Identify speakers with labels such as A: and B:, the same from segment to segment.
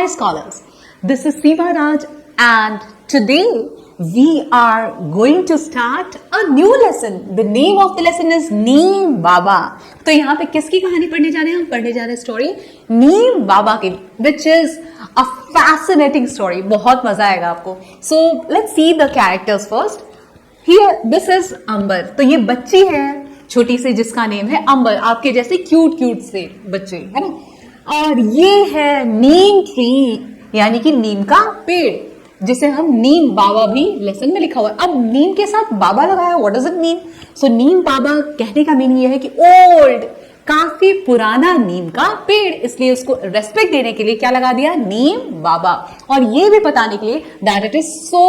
A: Hi scholars, this is Seema Raj and today we are going to start a new lesson. The name of the lesson is नीम बाबा. तो यहाँ पे किसकी कहानी पढ़ने जा रहे हैं? हम पढ़ने जा रहे हैं स्टोरी नीम बाबा की, which is a fascinating story. बहुत मजा आएगा आपको. So let's see the characters first. Here this is अंबर. तो ये बच्ची है छोटी सी जिसका नेम है अंबर, आपके जैसे क्यूट क्यूट से बच्चे है ना. और ये है नीम ट्री यानी कि नीम का पेड़, जिसे हम नीम बाबा भी लेसन में लिखा हुआ है. अब नीम के साथ बाबा लगाया, व्हाट डज इट मीन? सो नीम बाबा कहने का मीनिंग ये है कि ओल्ड, काफी पुराना नीम का पेड़, इसलिए उसको रेस्पेक्ट देने के लिए क्या लगा दिया? नीम बाबा. और ये भी बताने के लिए that it is so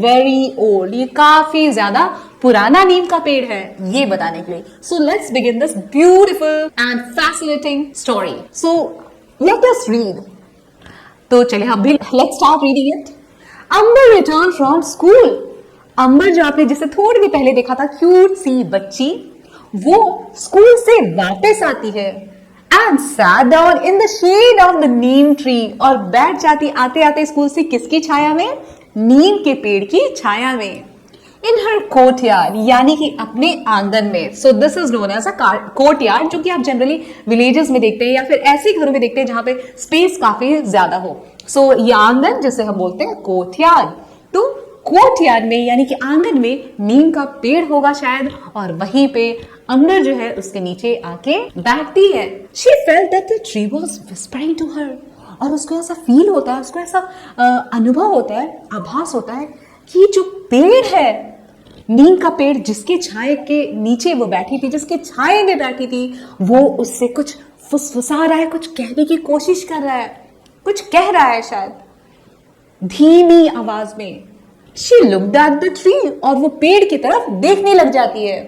A: very old, ये काफी ज्यादा पुराना नीम का पेड़ है, ये बताने के लिए. So let's begin this beautiful and fascinating story. So let us read. तो चलिए हम भी let's start reading it. Ambar return from school. Ambar जो आपने जिसे थोड़ी देर पहले देखा था, क्यूट सी बच्ची, वो स्कूल से वापस आती है and sat down in the shade of the neem tree. और बैठ जाती आते आते स्कूल से किसकी छाया में? नीम के पेड़ की छाया में. इन हर कोर्टयार्ड यानी कि अपने आंगन में. So this is known as a courtyard, जो कि आप जनरली विलेजेस में देखते हैं या फिर ऐसे घरों में देखते हैं जहां पे स्पेस काफी ज्यादा हो. सो ये आंगन जिसे हम बोलते हैं कोर्टयार्ड. तो कोर्टयार्ड में यानी कि आंगन में नीम का पेड़ होगा शायद, और वहीं पे अंबर जो है उसके नीचे आके बैठती है. She felt that the tree was whispering to her. और उसको ऐसा फील होता है, उसको ऐसा अनुभव होता है, आभास होता है कि जो पेड़ है, नीम का पेड़ जिसके छाए के नीचे वो बैठी थी, जिसके छाए में बैठी थी, वो उससे कुछ फुसफुसा रहा है, कुछ कहने की कोशिश कर रहा है, कुछ कह रहा है शायद धीमी आवाज में. She looked at the tree, और वो पेड़ की तरफ देखने लग जाती है.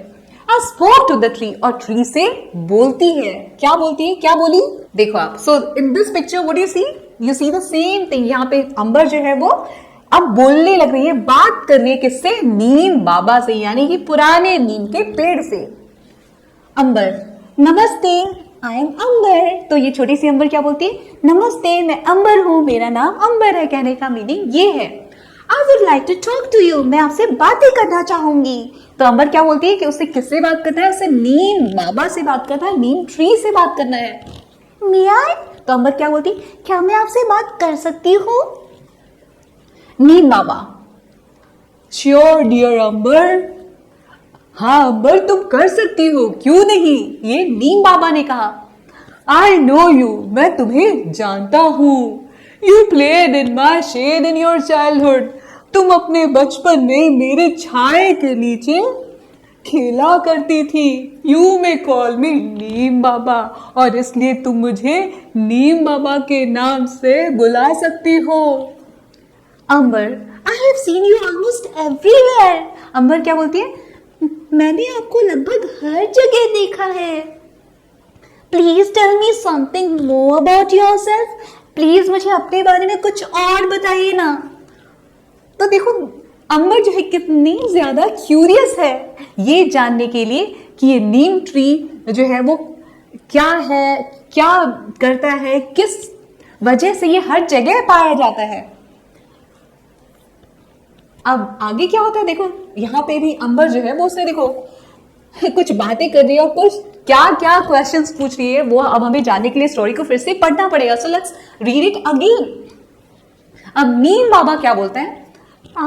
A: I spoke to the tree, और ट्री से बोलती है. क्या बोलती है? क्या बोली? देखो आप. So in this picture what do you see? You see the same thing. यहाँ पे अंबर जो है वो अब बोलने लग रही है, बात कर रही है किससे? नीम बाबा से, यानी कि पुराने नीम के पेड़ से. अंबर, नमस्ते, आई एम अंबर. तो ये छोटी सी अंबर क्या बोलती है? नमस्ते, मैं अंबर हूं, मेरा नाम अंबर है. कहने का मीनिंग ये है. I would like to talk to you, मैं आपसे बातें करना चाहूंगी. तो अंबर क्या बोलती है कि उससे किससे बात करना है? उससे नीम बाबा से बात करना है, नीम ट्री से बात करना है. मिया, तो अंबर क्या बोलती? क्या मैं आपसे बात कर सकती हूँ? नीम बाबा, श्योर डियर अंबर. हाँ अंबर, तुम कर सकती हो, क्यों नहीं, ये नीम बाबा ने कहा. आई नो यू, मैं तुम्हें जानता हूं. You played in my shade in your childhood, तुम अपने बचपन में मेरे छाए के नीचे खेला करती थी. यू मे कॉल मी नीम बाबा, और इसलिए तुम मुझे नीम बाबा के नाम से बुला सकती हो. Ambar, I have seen you almost everywhere. Ambar क्या बोलती है? मैंने आपको लगभग हर जगह देखा है. Please tell me something more about yourself, please मुझे अपने बारे में कुछ और बताइए ना. तो देखो अंबर जो है कितनी ज्यादा क्यूरियस है ये जानने के लिए कि ये नीम ट्री जो है वो क्या है, क्या करता है, किस वजह से ये हर जगह पाया जाता है. अब आगे क्या होता है देखो. यहाँ पे भी अंबर जो है वो उसने देखो कुछ बातें कर रही है और कुछ क्या क्या क्वेश्चंस पूछ रही है, वो अब हमें जानने के लिए स्टोरी को फिर से पढ़ना पड़ेगा. So let's read it again. अब नीम बाबा क्या बोलते हैं?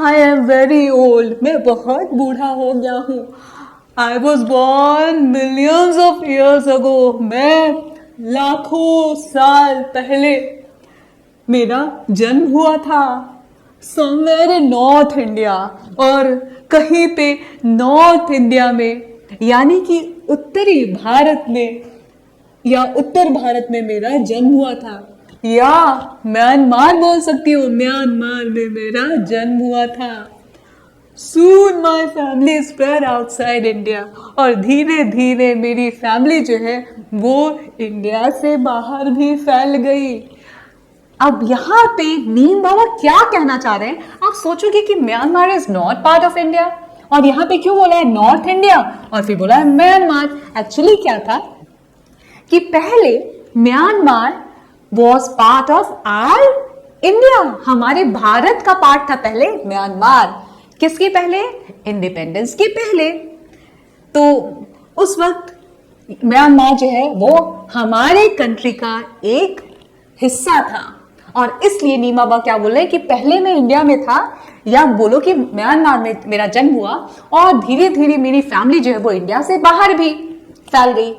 A: आई एम वेरी ओल्ड, मैं बहुत बूढ़ा हो गया हूँ. I was born millions of years ago, मैं लाखों साल पहले मेरा जन्म हुआ था. समवेयर इन नॉर्थ इंडिया, और कहीं पे नॉर्थ इंडिया में यानी कि उत्तरी भारत में या उत्तर भारत में मेरा जन्म हुआ था. या म्यांमार बोल सकती हूँ, म्यांमार में मेरा जन्म हुआ था. Soon my family spread outside India, और धीरे धीरे मेरी फैमिली जो है वो इंडिया से बाहर भी फैल गई. अब यहाँ पे नीम बाबा क्या कहना चाह रहे हैं? आप सोचोगे कि Myanmar is not part of India, और यहाँ पे क्यों बोला है नॉर्थ इंडिया और फिर बोला है म्यांमार. एक्चुअली क्या था कि पहले Myanmar was part of R India, हमारे भारत का पार्ट था पहले म्यांमार। किसके पहले? इंडिपेंडेंस के पहले। तो उस वक्त म्यांमार जो है वो हमारे कंट्री का एक हिस्सा था, और इसलिए नीम बाबा क्या बोले कि पहले मैं इंडिया में था, या बोलो कि म्यांमार में मेरा जन्म हुआ और धीरे धीरे मेरी फैमिली जो है वो इंडिया से बाहर भी फैल गई।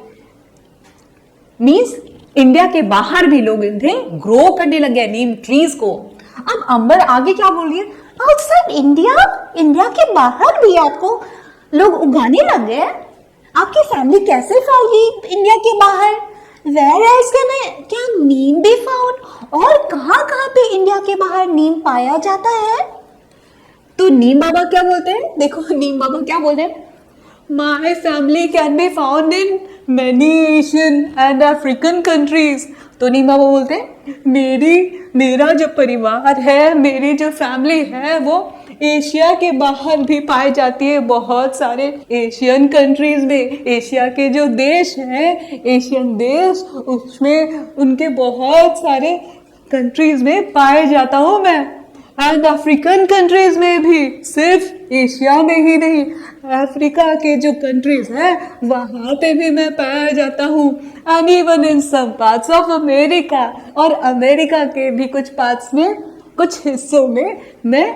A: मीन्स इंडिया के बाहर भी लोग इन्हें ग्रो करने लग गए नीम ट्रीज को। अब अंबर आगे क्या बोल रही है? आउटसाइड इंडिया, इंडिया के बाहर भी आपको लोग उगाने लग गए। आपकी फैमिली कैसे फैल गई इंडिया के बाहर? Where else can Neem be found? और कहाँ कहाँ पे इंडिया के बाहर नीम पाया जाता है? तो नीम बाबा क्या बोलते हैं? देखो नीम बाबा क्या बोलते हैं? My family can be found in many Asian and African countries. तो नीम बाबा बोलते हैं मेरा जो परिवार है, मेरी जो फैमिली है वो एशिया के बाहर भी पाई जाती है, बहुत सारे एशियन कंट्रीज में। एशिया के जो देश हैं, एशियन देश, उसमें उनके बहुत सारे कंट्रीज में पाए जाता हूँ मैं। एंड अफ्रीकन कंट्रीज में भी, सिर्फ एशिया में ही नहीं, अफ्रीका के जो कंट्रीज हैं वहाँ पे भी मैं पाया जाता हूँ। And even in some parts of America, और अमेरिका के भी कुछ पार्ट्स में, कुछ हिस्सों में मैं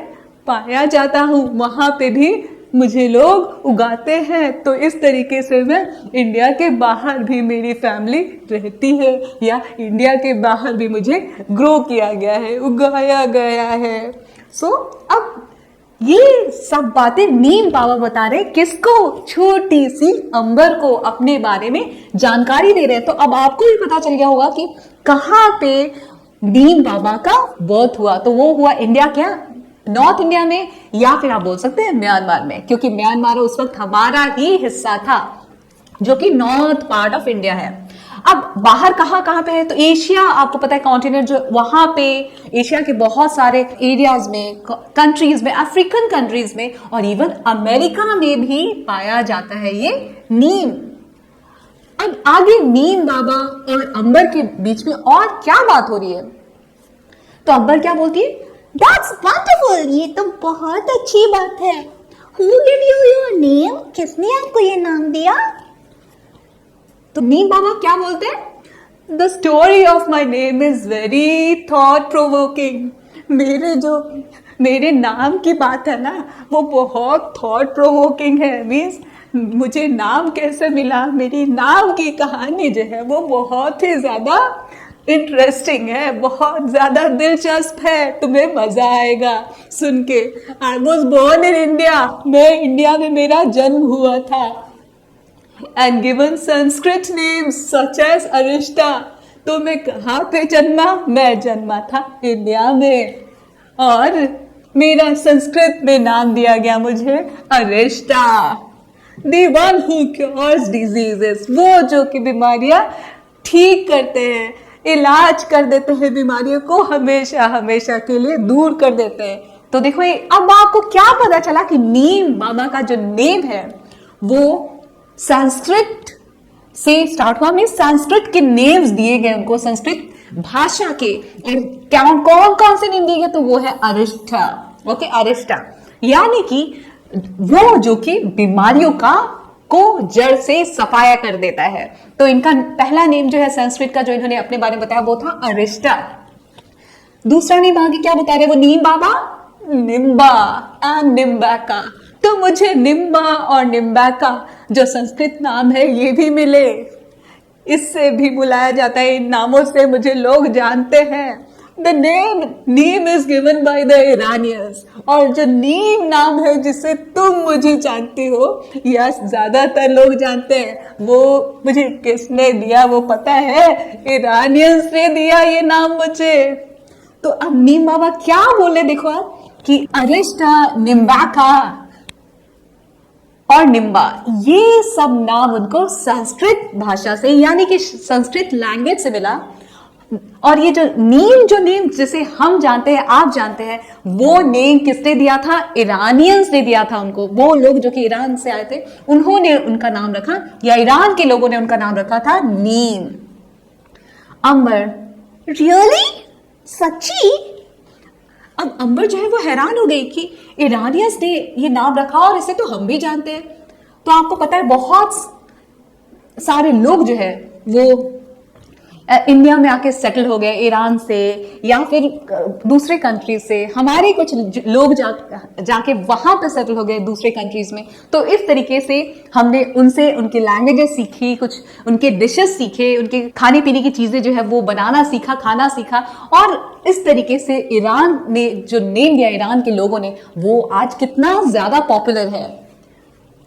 A: पाया जाता हूँ, वहाँ पे भी मुझे लोग उगाते हैं। तो इस तरीके से मैं इंडिया के बाहर भी मेरी फैमिली रहती है, या इंडिया के बाहर भी मुझे ग्रो किया गया है, उगाया गया है। सो अब ये सब बातें नीम बाबा बता रहे किसको? छोटी सी अंबर को अपने बारे में जानकारी दे रहे हैं। तो अब आपको भी पता चल गया होगा कि कहाँ पे नीम बाबा का बर्थ हुआ। तो वो हुआ इंडिया, क्या नॉर्थ इंडिया में, या फिर आप बोल सकते हैं म्यांमार में, क्योंकि म्यांमार उस वक्त हमारा ही हिस्सा था जो कि नॉर्थ पार्ट ऑफ इंडिया है। अब बाहर कहाँ कहाँ पे है? तो एशिया, आपको पता है कॉन्टिनेंट जो, वहां पे एशिया के बहुत सारे एरियाज में, कंट्रीज में, अफ्रीकन कंट्रीज में, और इवन अमेरिका में भी पाया जाता है ये नीम। अब आगे नीम बाबा और अंबर के बीच में और क्या बात हो रही है? तो अंबर क्या बोलती है? That's wonderful! ये तो बहुत अच्छी बात है। Who gave you your name? किसने आपको ये नाम दिया? तो नीम बाबा क्या बोलते हैं? The story of my name is very thought provoking. मेरे नाम की बात है ना, वो बहुत थॉट प्रोवोकिंग है। मीन्स मुझे नाम कैसे मिला, मेरी नाम की कहानी जो है वो बहुत ही ज्यादा इंटरेस्टिंग है, बहुत ज्यादा दिलचस्प है, तुम्हें मजा आएगा सुन के। I was born in India, मैं इंडिया में मेरा जन्म हुआ था। And given Sanskrit names such as Arishta. तो मैं कहाँ पे जन्मा? मैं जन्मा था इंडिया में, और मेरा संस्कृत में नाम दिया गया मुझे अरिष्टा। दी वन हु क्योर्स डिजीजेस, वो जो कि बीमारियां ठीक करते हैं, इलाज कर देते हैं, बीमारियों को हमेशा हमेशा के लिए दूर कर देते हैं। तो देखो अब आपको क्या पता चला कि नीम बाबा का जो नेम है वो संस्कृत से स्टार्ट हुआ। में संस्कृत के नेम्स दिए गए उनको, संस्कृत भाषा के, और कौन कौन से नेम दिए गए? तो वो है अरिष्टा। ओके, अरिष्टा यानी कि वो जो कि बीमारियों को जड़ से सफाया कर देता है। तो इनका पहला नेम जो है संस्कृत का, जो इन्होंने अपने बारे में बताया, वो था अरिष्टा। दूसरा नेम आगे क्या बता रहे? वो नीम बाबा, निम्बा एंड निम्बैका। तो मुझे निम्बा और निम्बैका जो संस्कृत नाम है ये भी मिले, इससे भी बुलाया जाता है, इन नामों से मुझे लोग जानते हैं। The name is given by the Iranians। और जो नीम नाम है जिसे तुम मुझे जानती हो, या ज्यादातर लोग जानते हैं, वो मुझे किसने दिया वो पता है? ईरानियंस ने दिया ये नाम मुझे। तो अब नीम बाबा क्या बोले देखो आप, कि अरिष्टा, निम्बाका और निम्बा, ये सब नाम उनको संस्कृत भाषा से, यानी कि संस्कृत लैंग्वेज से मिला। और ये जो नेम जिसे हम जानते हैं, आप जानते हैं, वो नेम किसने दिया था? ईरानियंस ने दिया था उनको। वो लोग जो कि ईरान से आए थे, उन्होंने उनका नाम रखा, या ईरान के लोगों ने उनका नाम रखा था नीम। अंबर रियली, सच्ची? अब अंबर जो है वो हैरान हो गई कि इरानियंस ने ये नाम रखा और इसे तो हम भी जानते हैं। तो आपको पता है बहुत सारे लोग जो है वो इंडिया में आके सेटल हो गए, ईरान से या फिर दूसरे कंट्री से। हमारे कुछ लोग जाके वहां पे सेटल हो गए दूसरे कंट्रीज में। तो इस तरीके से हमने उनसे उनकी लैंग्वेजेस सीखी, कुछ उनके डिशेस सीखे, उनके खाने पीने की चीजें जो है वो बनाना सीखा, खाना सीखा। और इस तरीके से ईरान ने जो नेम दिया ईरान के लोगों ने, वो आज कितना ज्यादा पॉपुलर है।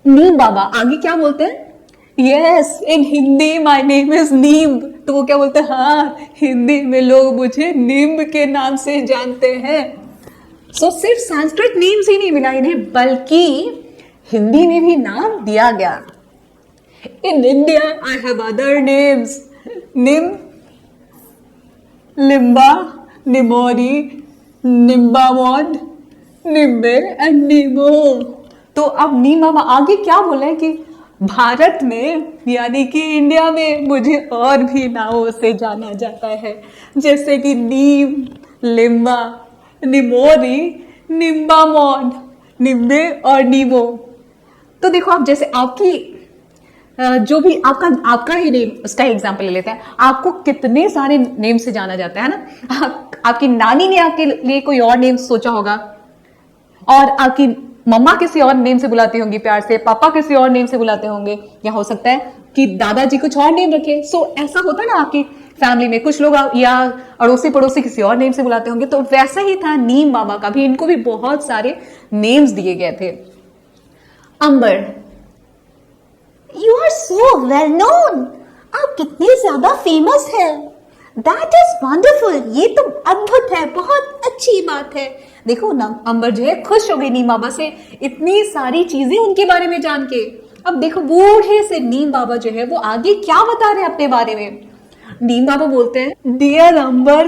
A: नीम बाबा आगे क्या बोलते हैं? Yes, in Hindi my name is neem. तो वो क्या बोलते हैं? हाँ, हिंदी में लोग मुझे नीम के नाम से जानते हैं। सो सिर्फ संस्कृत नेम्स ही नहीं मिला इन्हें, बल्कि हिंदी में भी नाम दिया गया। In India I have other names, निम, लिम्बा, निमोरी, निम्बामोड, निम्बे एंड नीमो। तो अब नीम बाबा आगे क्या बोले हैं कि भारत में यानी कि इंडिया में मुझे और भी नामों से जाना जाता है, जैसे कि नीम, लिम्बा, निमोरी, निम्बामोड, निम्बे और नीमो। तो देखो आप, जैसे आपकी जो भी आपका ही नेम, उसका एग्जाम्पल ले लेते हैं। आपको कितने सारे नेम से जाना जाता है ना। आपकी नानी ने आपके लिए कोई और नेम सोचा होगा, और आपकी मम्मा किसी और नेम से बुलाती होंगी प्यार से, पापा किसी और नेम से बुलाते होंगे, या हो सकता है कि दादाजी कुछ और नेम रखे। सो ऐसा होता है ना आपकी फैमिली में, कुछ लोग या अड़ोसी पड़ोसी किसी और नेम से बुलाते होंगे। तो वैसा ही था नीम बाबा का भी, इनको भी बहुत सारे नेम्स दिए गए थे। Ambar, you are so well known, आप कितने ज्यादा फेमस है। दैट इज वंडरफुल, ये तो अद्भुत है, बहुत अच्छी बात है। देखो ना, अंबर जो है खुश हो गई नीम बाबा से इतनी सारी चीजें उनके बारे में जान के। अब देखो बूढ़े से नीम बाबा जो है वो आगे क्या बता रहे हैं अपने बारे में। नीम बाबा बोलते हैं, dear Ambar,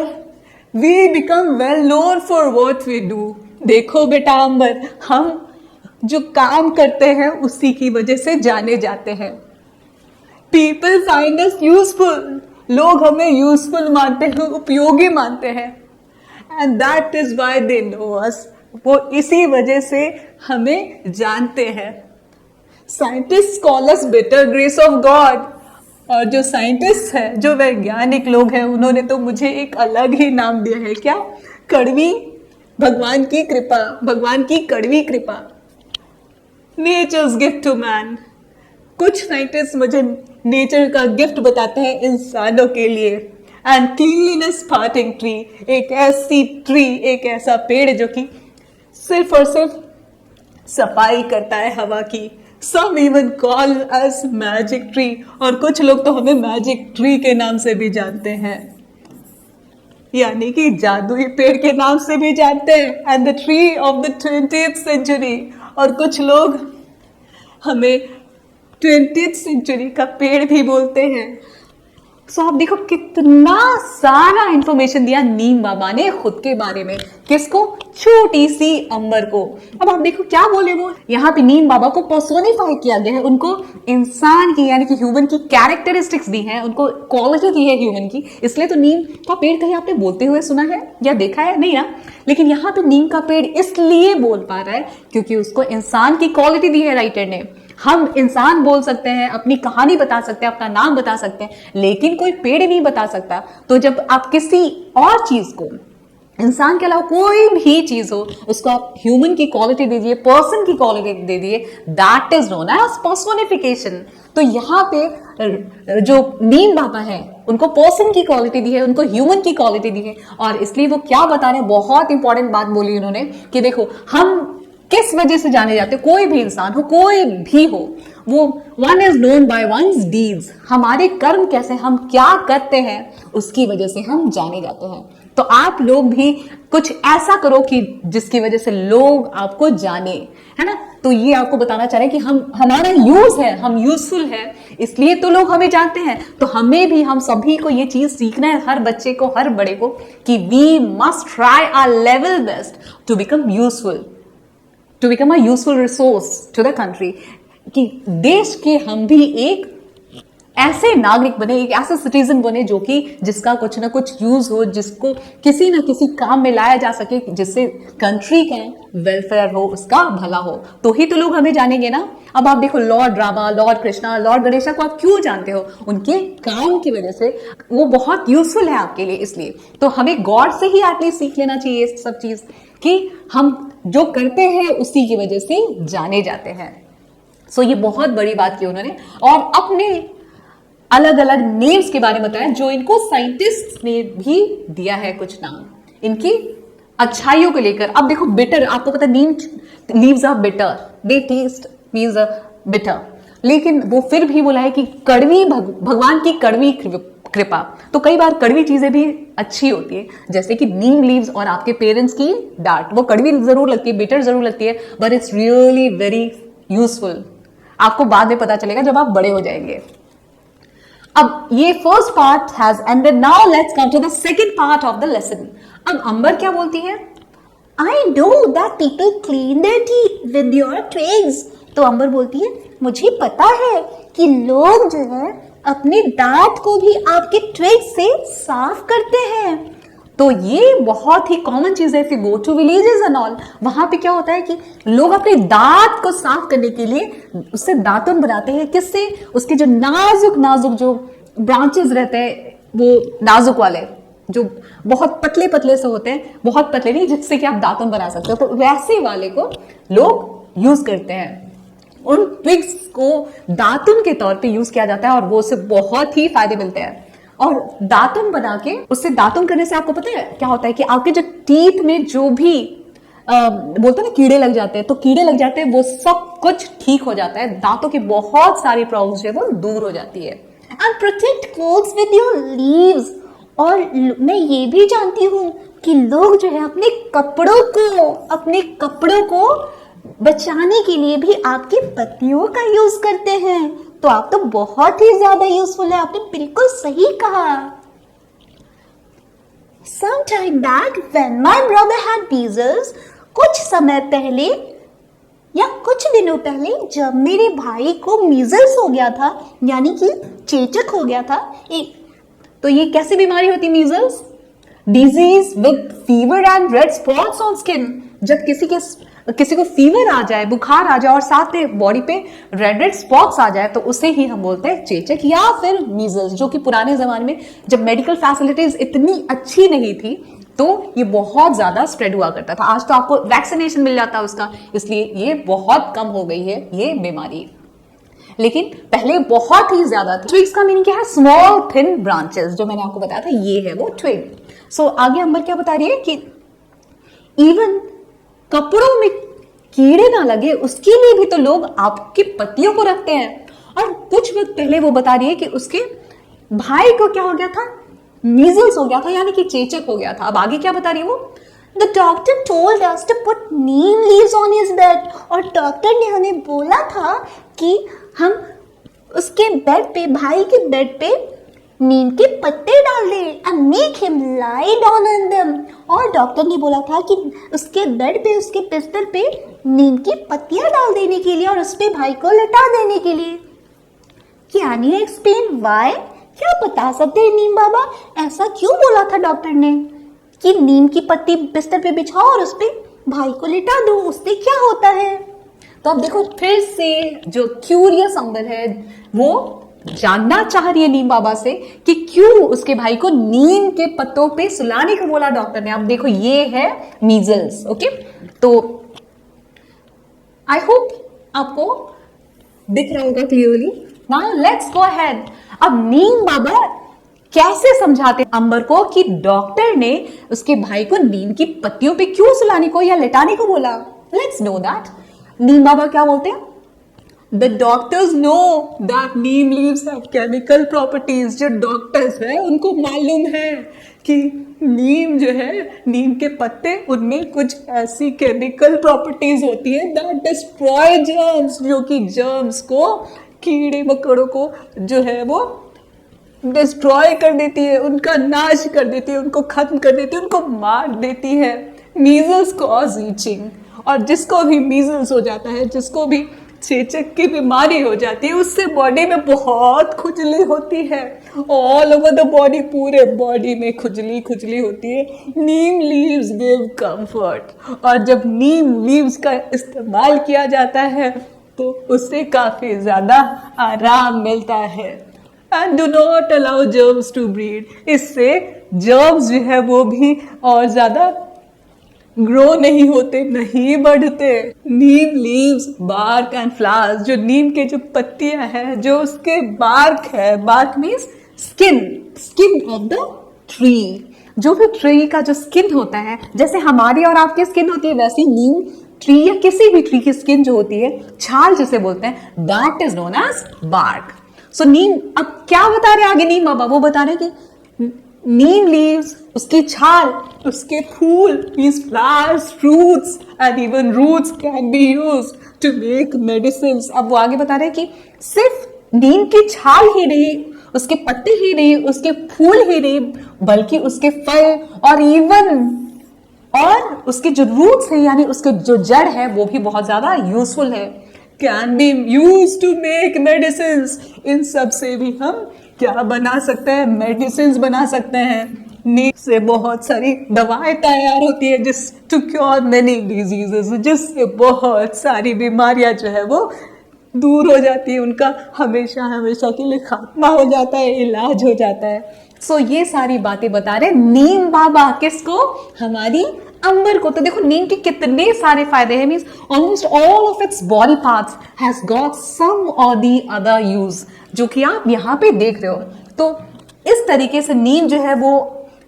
A: we become well known for what we do. देखो बेटा अंबर, हम जो काम करते हैं उसी की वजह से जाने जाते हैं। पीपल फाइंड अस यूजफुल, लोग हमें यूजफुल मानते हैं, उपयोगी मानते हैं। And that is why they know us, वो इसी वजह से हमें जानते हैं। Scientist call us better grace of God, और जो साइंटिस्ट है, जो वैज्ञानिक लोग हैं, उन्होंने तो मुझे एक अलग ही नाम दिया है। क्या? कड़वी, भगवान की कृपा, भगवान की कड़वी कृपा। नेचर्स गिफ्ट टू मैन, कुछ साइंटिस्ट मुझे नेचर का गिफ्ट बताते हैं इंसानों के लिए। एंड क्लीनलीनेस पार्टिंग ट्री, एक ऐसी ट्री, एक ऐसा पेड़ जो कि सिर्फ और सिर्फ सफाई करता है हवा की। Some even call us magic tree, और कुछ लोग तो हमें मैजिक ट्री के नाम से भी जानते हैं, यानी कि जादुई पेड़ के नाम से भी जानते हैं। And the tree of the 20th century, और कुछ लोग हमें 20th सेंचुरी का पेड़ भी बोलते हैं। सो आप देखो कितना सारा इंफॉर्मेशन दिया नीम बाबा ने खुद के बारे में। किसको? छोटी सी अंबर को। अब आप देखो क्या बोले वो, यहाँ पे नीम बाबा को पर्सोनिफाई किया गया है, उनको इंसान की यानी कि ह्यूमन की कैरेक्टरिस्टिक्स दी हैं, उनको क्वालिटी दी है ह्यूमन की। इसलिए तो नीम का पेड़ कहीं आपने बोलते हुए सुना है या देखा है? नहीं ना। लेकिन यहाँ पे नीम का पेड़ इसलिए बोल पा रहा है क्योंकि उसको इंसान की क्वालिटी दी है राइटर ने। हम इंसान बोल सकते हैं, अपनी कहानी बता सकते हैं, अपना नाम बता सकते हैं, लेकिन कोई पेड़ नहीं बता सकता। तो जब आप किसी और चीज को, इंसान के अलावा कोई भी चीज हो, उसको आप ह्यूमन की क्वालिटी दीजिए, पर्सन की क्वालिटी दे दिए, that is known as personification. तो यहाँ पे जो नीम बाबा है, उनको पर्सन की क्वालिटी दी है, उनको ह्यूमन की क्वालिटी दी है, और इसलिए वो क्या बता रहे हैं, बहुत इंपॉर्टेंट बात बोली उन्होंने कि देखो हम किस वजह से जाने जाते, कोई भी इंसान हो, कोई भी हो, वो one is known by one's deeds, हमारे कर्म कैसे, हम क्या करते हैं, उसकी वजह से हम जाने जाते हैं। तो आप लोग भी कुछ ऐसा करो कि जिसकी वजह से लोग आपको जाने, है ना। तो ये आपको बताना चाह रहे हैं कि हमारा यूज है, हम यूजफुल है, इसलिए तो लोग हमें जानते हैं। तो हमें भी, हम सभी को ये चीज सीखना है, हर बच्चे को, हर बड़े को, कि we must try our level best to become useful, to become a useful resource to the country, कि देश के हम भी एक ऐसे नागरिक बने, एक ऐसे सिटीजन बने जो कि जिसका कुछ ना कुछ यूज हो, जिसको किसी ना किसी काम में लाया जा सके, जिससे कंट्री का वेलफेयर हो, उसका भला हो, तो ही तो लोग हमें जानेंगे ना। अब आप देखो Lord Rama, Lord Krishna, Lord Ganesha को आप क्यों जानते हो? उनके काम की वजह से, वो बहुत यूजफुल है आपके लिए, इसलिए तो हमें गॉड से ही एटलीस्ट सीख लेना चाहिए सब चीज, कि हम जो करते हैं उसी की वजह से जाने जाते हैं। सो ये बहुत बड़ी बात की उन्होंने, और अपने अलग अलग नेम्स के बारे में बताया, जो इनको साइंटिस्ट ने भी दिया है कुछ नाम इनकी अच्छाइयों को लेकर। अब देखो बिटर, आपको पता neem leaves are bitter, they taste means bitter, लेकिन वो फिर भी बोला है कि कड़वी, भगवान की कड़वी कृपा, तो कई बार कड़वी चीजें भी अच्छी होती है, जैसे कि नीम लीव्स और आपके पेरेंट्स की डांट, वो कड़वी जरूर लगती है, बिटर जरूर लगती है, but it's really very useful. आपको बाद में पता चलेगा जब आप बड़े हो जाएंगे। अब ये first part has ended, now let's come to the second part of the lesson. अब अंबर क्या बोलती है? I know that people clean their teeth with your twigs. तो अंबर बोलती है, मुझे पता है कि लोग जो है अपने दांत को भी आपके ट्विग्स से साफ करते हैं। तो ये बहुत ही कॉमन चीज है। If you go to villages and all, वहां पे क्या होता है कि लोग अपने दांत को साफ करने के लिए उससे दातुन बनाते हैं। किससे? उसके जो नाजुक नाजुक जो ब्रांचेस रहते हैं, वो नाजुक वाले जो बहुत पतले पतले से होते हैं, बहुत पतले नहीं जिससे कि आप दातुन बना सकते हो, तो वैसे वाले को लोग यूज करते हैं। उन ट्विग्स को दातुन के तौर पे यूज किया जाता है और वो उससे बहुत ही फायदे मिलते हैं। और दातुन बना के, उससे दातुन करने से आपको पता है क्या होता है कि आपके जो टीथ में जो भी बोलते हैं ना कीड़े लग जाते हैं, तो कीड़े लग जाते हैं, वो सब कुछ ठीक हो जाता है, दांतों की बहुत सारी प्रॉब्लम्स जो है वो दूर हो जाती है। And protect clothes with your leaves. और मैं ये भी जानती हूँ कि लोग जो है अपने कपड़ों को बचाने के लिए भी आपकी पत्तियों का यूज करते हैं। तो आप तो बहुत ही ज्यादा यूजफुल है, आपने बिल्कुल सही कहा। Some time back when my brother had measles, कुछ समय पहले या कुछ दिनों पहले जब मेरे भाई को मीजल्स हो गया था, यानी कि चेचक हो गया था। तो ये कैसी बीमारी होती है measles? Disease with fever and red spots on skin. जब किसी को फीवर आ जाए, बुखार आ जाए और साथ में बॉडी पे रेड रेड स्पॉट्स आ जाए, तो उसे ही हम बोलते हैं चेचक या फिर मीजल्स, जो कि पुराने जमाने में जब मेडिकल फैसिलिटीज इतनी अच्छी नहीं थी तो ये बहुत ज्यादा स्प्रेड हुआ करता था। आज तो आपको वैक्सीनेशन मिल जाता है उसका, इसलिए ये बहुत कम हो गई है ये बीमारी, लेकिन पहले बहुत ही ज्यादा थी। ट्विग्स का मीनिंग क्या है? स्मॉल थिन ब्रांचेस, जो मैंने आपको बताया था ये है वो ट्विग। सो आगे अंबर क्या बता रही है कि इवन कपड़ों में कीड़े ना लगे उसके लिए भी तो लोग आपकी पत्तियों को रखते हैं। और कुछ वक्त पहले वो बता रही है कि उसके भाई को क्या हो गया था? मीजल्स हो गया था, यानी कि चेचक हो गया था। अब आगे क्या बता रही है वो? The doctor told us to put neem leaves on his bed। और डॉक्टर ने हमें बोला था कि हम उसके बेड पे, भाई के बेड पे नीम के पत्ते डाल दें and make him lie down on them। और डॉक्टर ने बोला था कि उसके बेड पे, उसके बिस्तर पे नीम की पत्तियां डाल देने के लिए और उस पे भाई को लिटा देने के लिए। Can you explain why? क्या बता सकते हैं नीम बाबा, ऐसा क्यों बोला था डॉक्टर ने कि नीम की पत्ती बिस्तर पे बिछाओ और उस पे भाई को लिटा दो, उससे क्या होता है? तो अब देखो फिर से जो क्यूरियस अंबर है वो जानना चाह रही है नीम बाबा से कि क्यों उसके भाई को नीम के पत्तों पे सुलाने को बोला डॉक्टर ने। अब देखो ये है मीजल्स। ओके, तो आई होप आपको दिख रहा होगा clearly. Now let's go ahead. अब नीम बाबा कैसे समझाते अंबर को कि डॉक्टर ने उसके भाई को नीम की पत्तियों पे क्यों सुलाने को या लेटाने को बोला। Let's know that. Neem Baba क्या बोलते हैं? The doctors know that neem leaves have chemical properties। जो डॉक्टर्स है उनको मालूम है कि नीम जो है, नीम के पत्ते, उनमें कुछ ऐसी केमिकल प्रॉपर्टीज होती है that destroy germs, जो कि जर्म्स को, कीड़े मकोड़ों को जो है वो डिस्ट्रॉय कर देती है, उनका नाश कर देती है, उनको खत्म कर देती है, उनको मार देती है। मीजल्स कॉज ईचिंग, और जिसको भी मीजल्स हो जाता है, जिसको भी चेचक की बीमारी हो जाती है, उससे बॉडी में बहुत खुजली होती है, ऑल ओवर द बॉडी, पूरे बॉडी में खुजली खुजली होती है। नीम लीव्स गिव कंफर्ट, और जब नीम लीव्स का इस्तेमाल किया जाता है तो उससे काफी ज्यादा आराम मिलता है। And do not allow germs to breed, इससे जर्म्स जो है वो भी और ज्यादा ग्रो नहीं होते, नहीं बढ़ते। नीम लीव्स, बार्क एंड फ्लावर्स, जो नीम के जो पत्तियां हैं, जो उसके बार्क है, bark means skin, skin of the tree, जो भी ट्री का जो स्किन होता है, जैसे हमारी और आपकी स्किन होती है, वैसी नीम ट्री या किसी भी ट्री की स्किन जो होती है, छाल जिसे बोलते हैं, that is known as bark. So neem, अब क्या बता रहे आगे नीम बाबा, वो बता रहे कि नीम लीव्स, उसकी छाल, उसके फूल, means flowers, fruits and even roots can be used to make medicine. अब वो आगे बता रहे हैं कि सिर्फ नीम की छाल ही नहीं, उसके पत्ते ही नहीं, उसके फूल ही नहीं, बल्कि उसके फल और इवन और उसके जो रूट्स है, यानी उसके जो जड़ है, वो भी बहुत ज्यादा यूजफुल है, can be use to make medicine. इन सब से भी हम क्या बना सकते हैं, मेडिसिन बना सकते हैं। नीम से बहुत सारी दवाएं तैयार होती है, जिस टू क्योर मेनी डिजीजेस, जिससे बहुत सारी बीमारियां जो है वो दूर हो जाती है, उनका हमेशा हमेशा के लिए खात्मा हो जाता है, इलाज हो जाता है। सो ये सारी बातें बता रहे नीम बाबा, किसको, हमारी अंबर को। तो देखो नीम के कितने सारे फायदे हैं, means almost all of its body parts has got some और दी अदर यूज, जो कि आप यहाँ पे देख रहे हो। तो इस तरीके से नीम जो है वो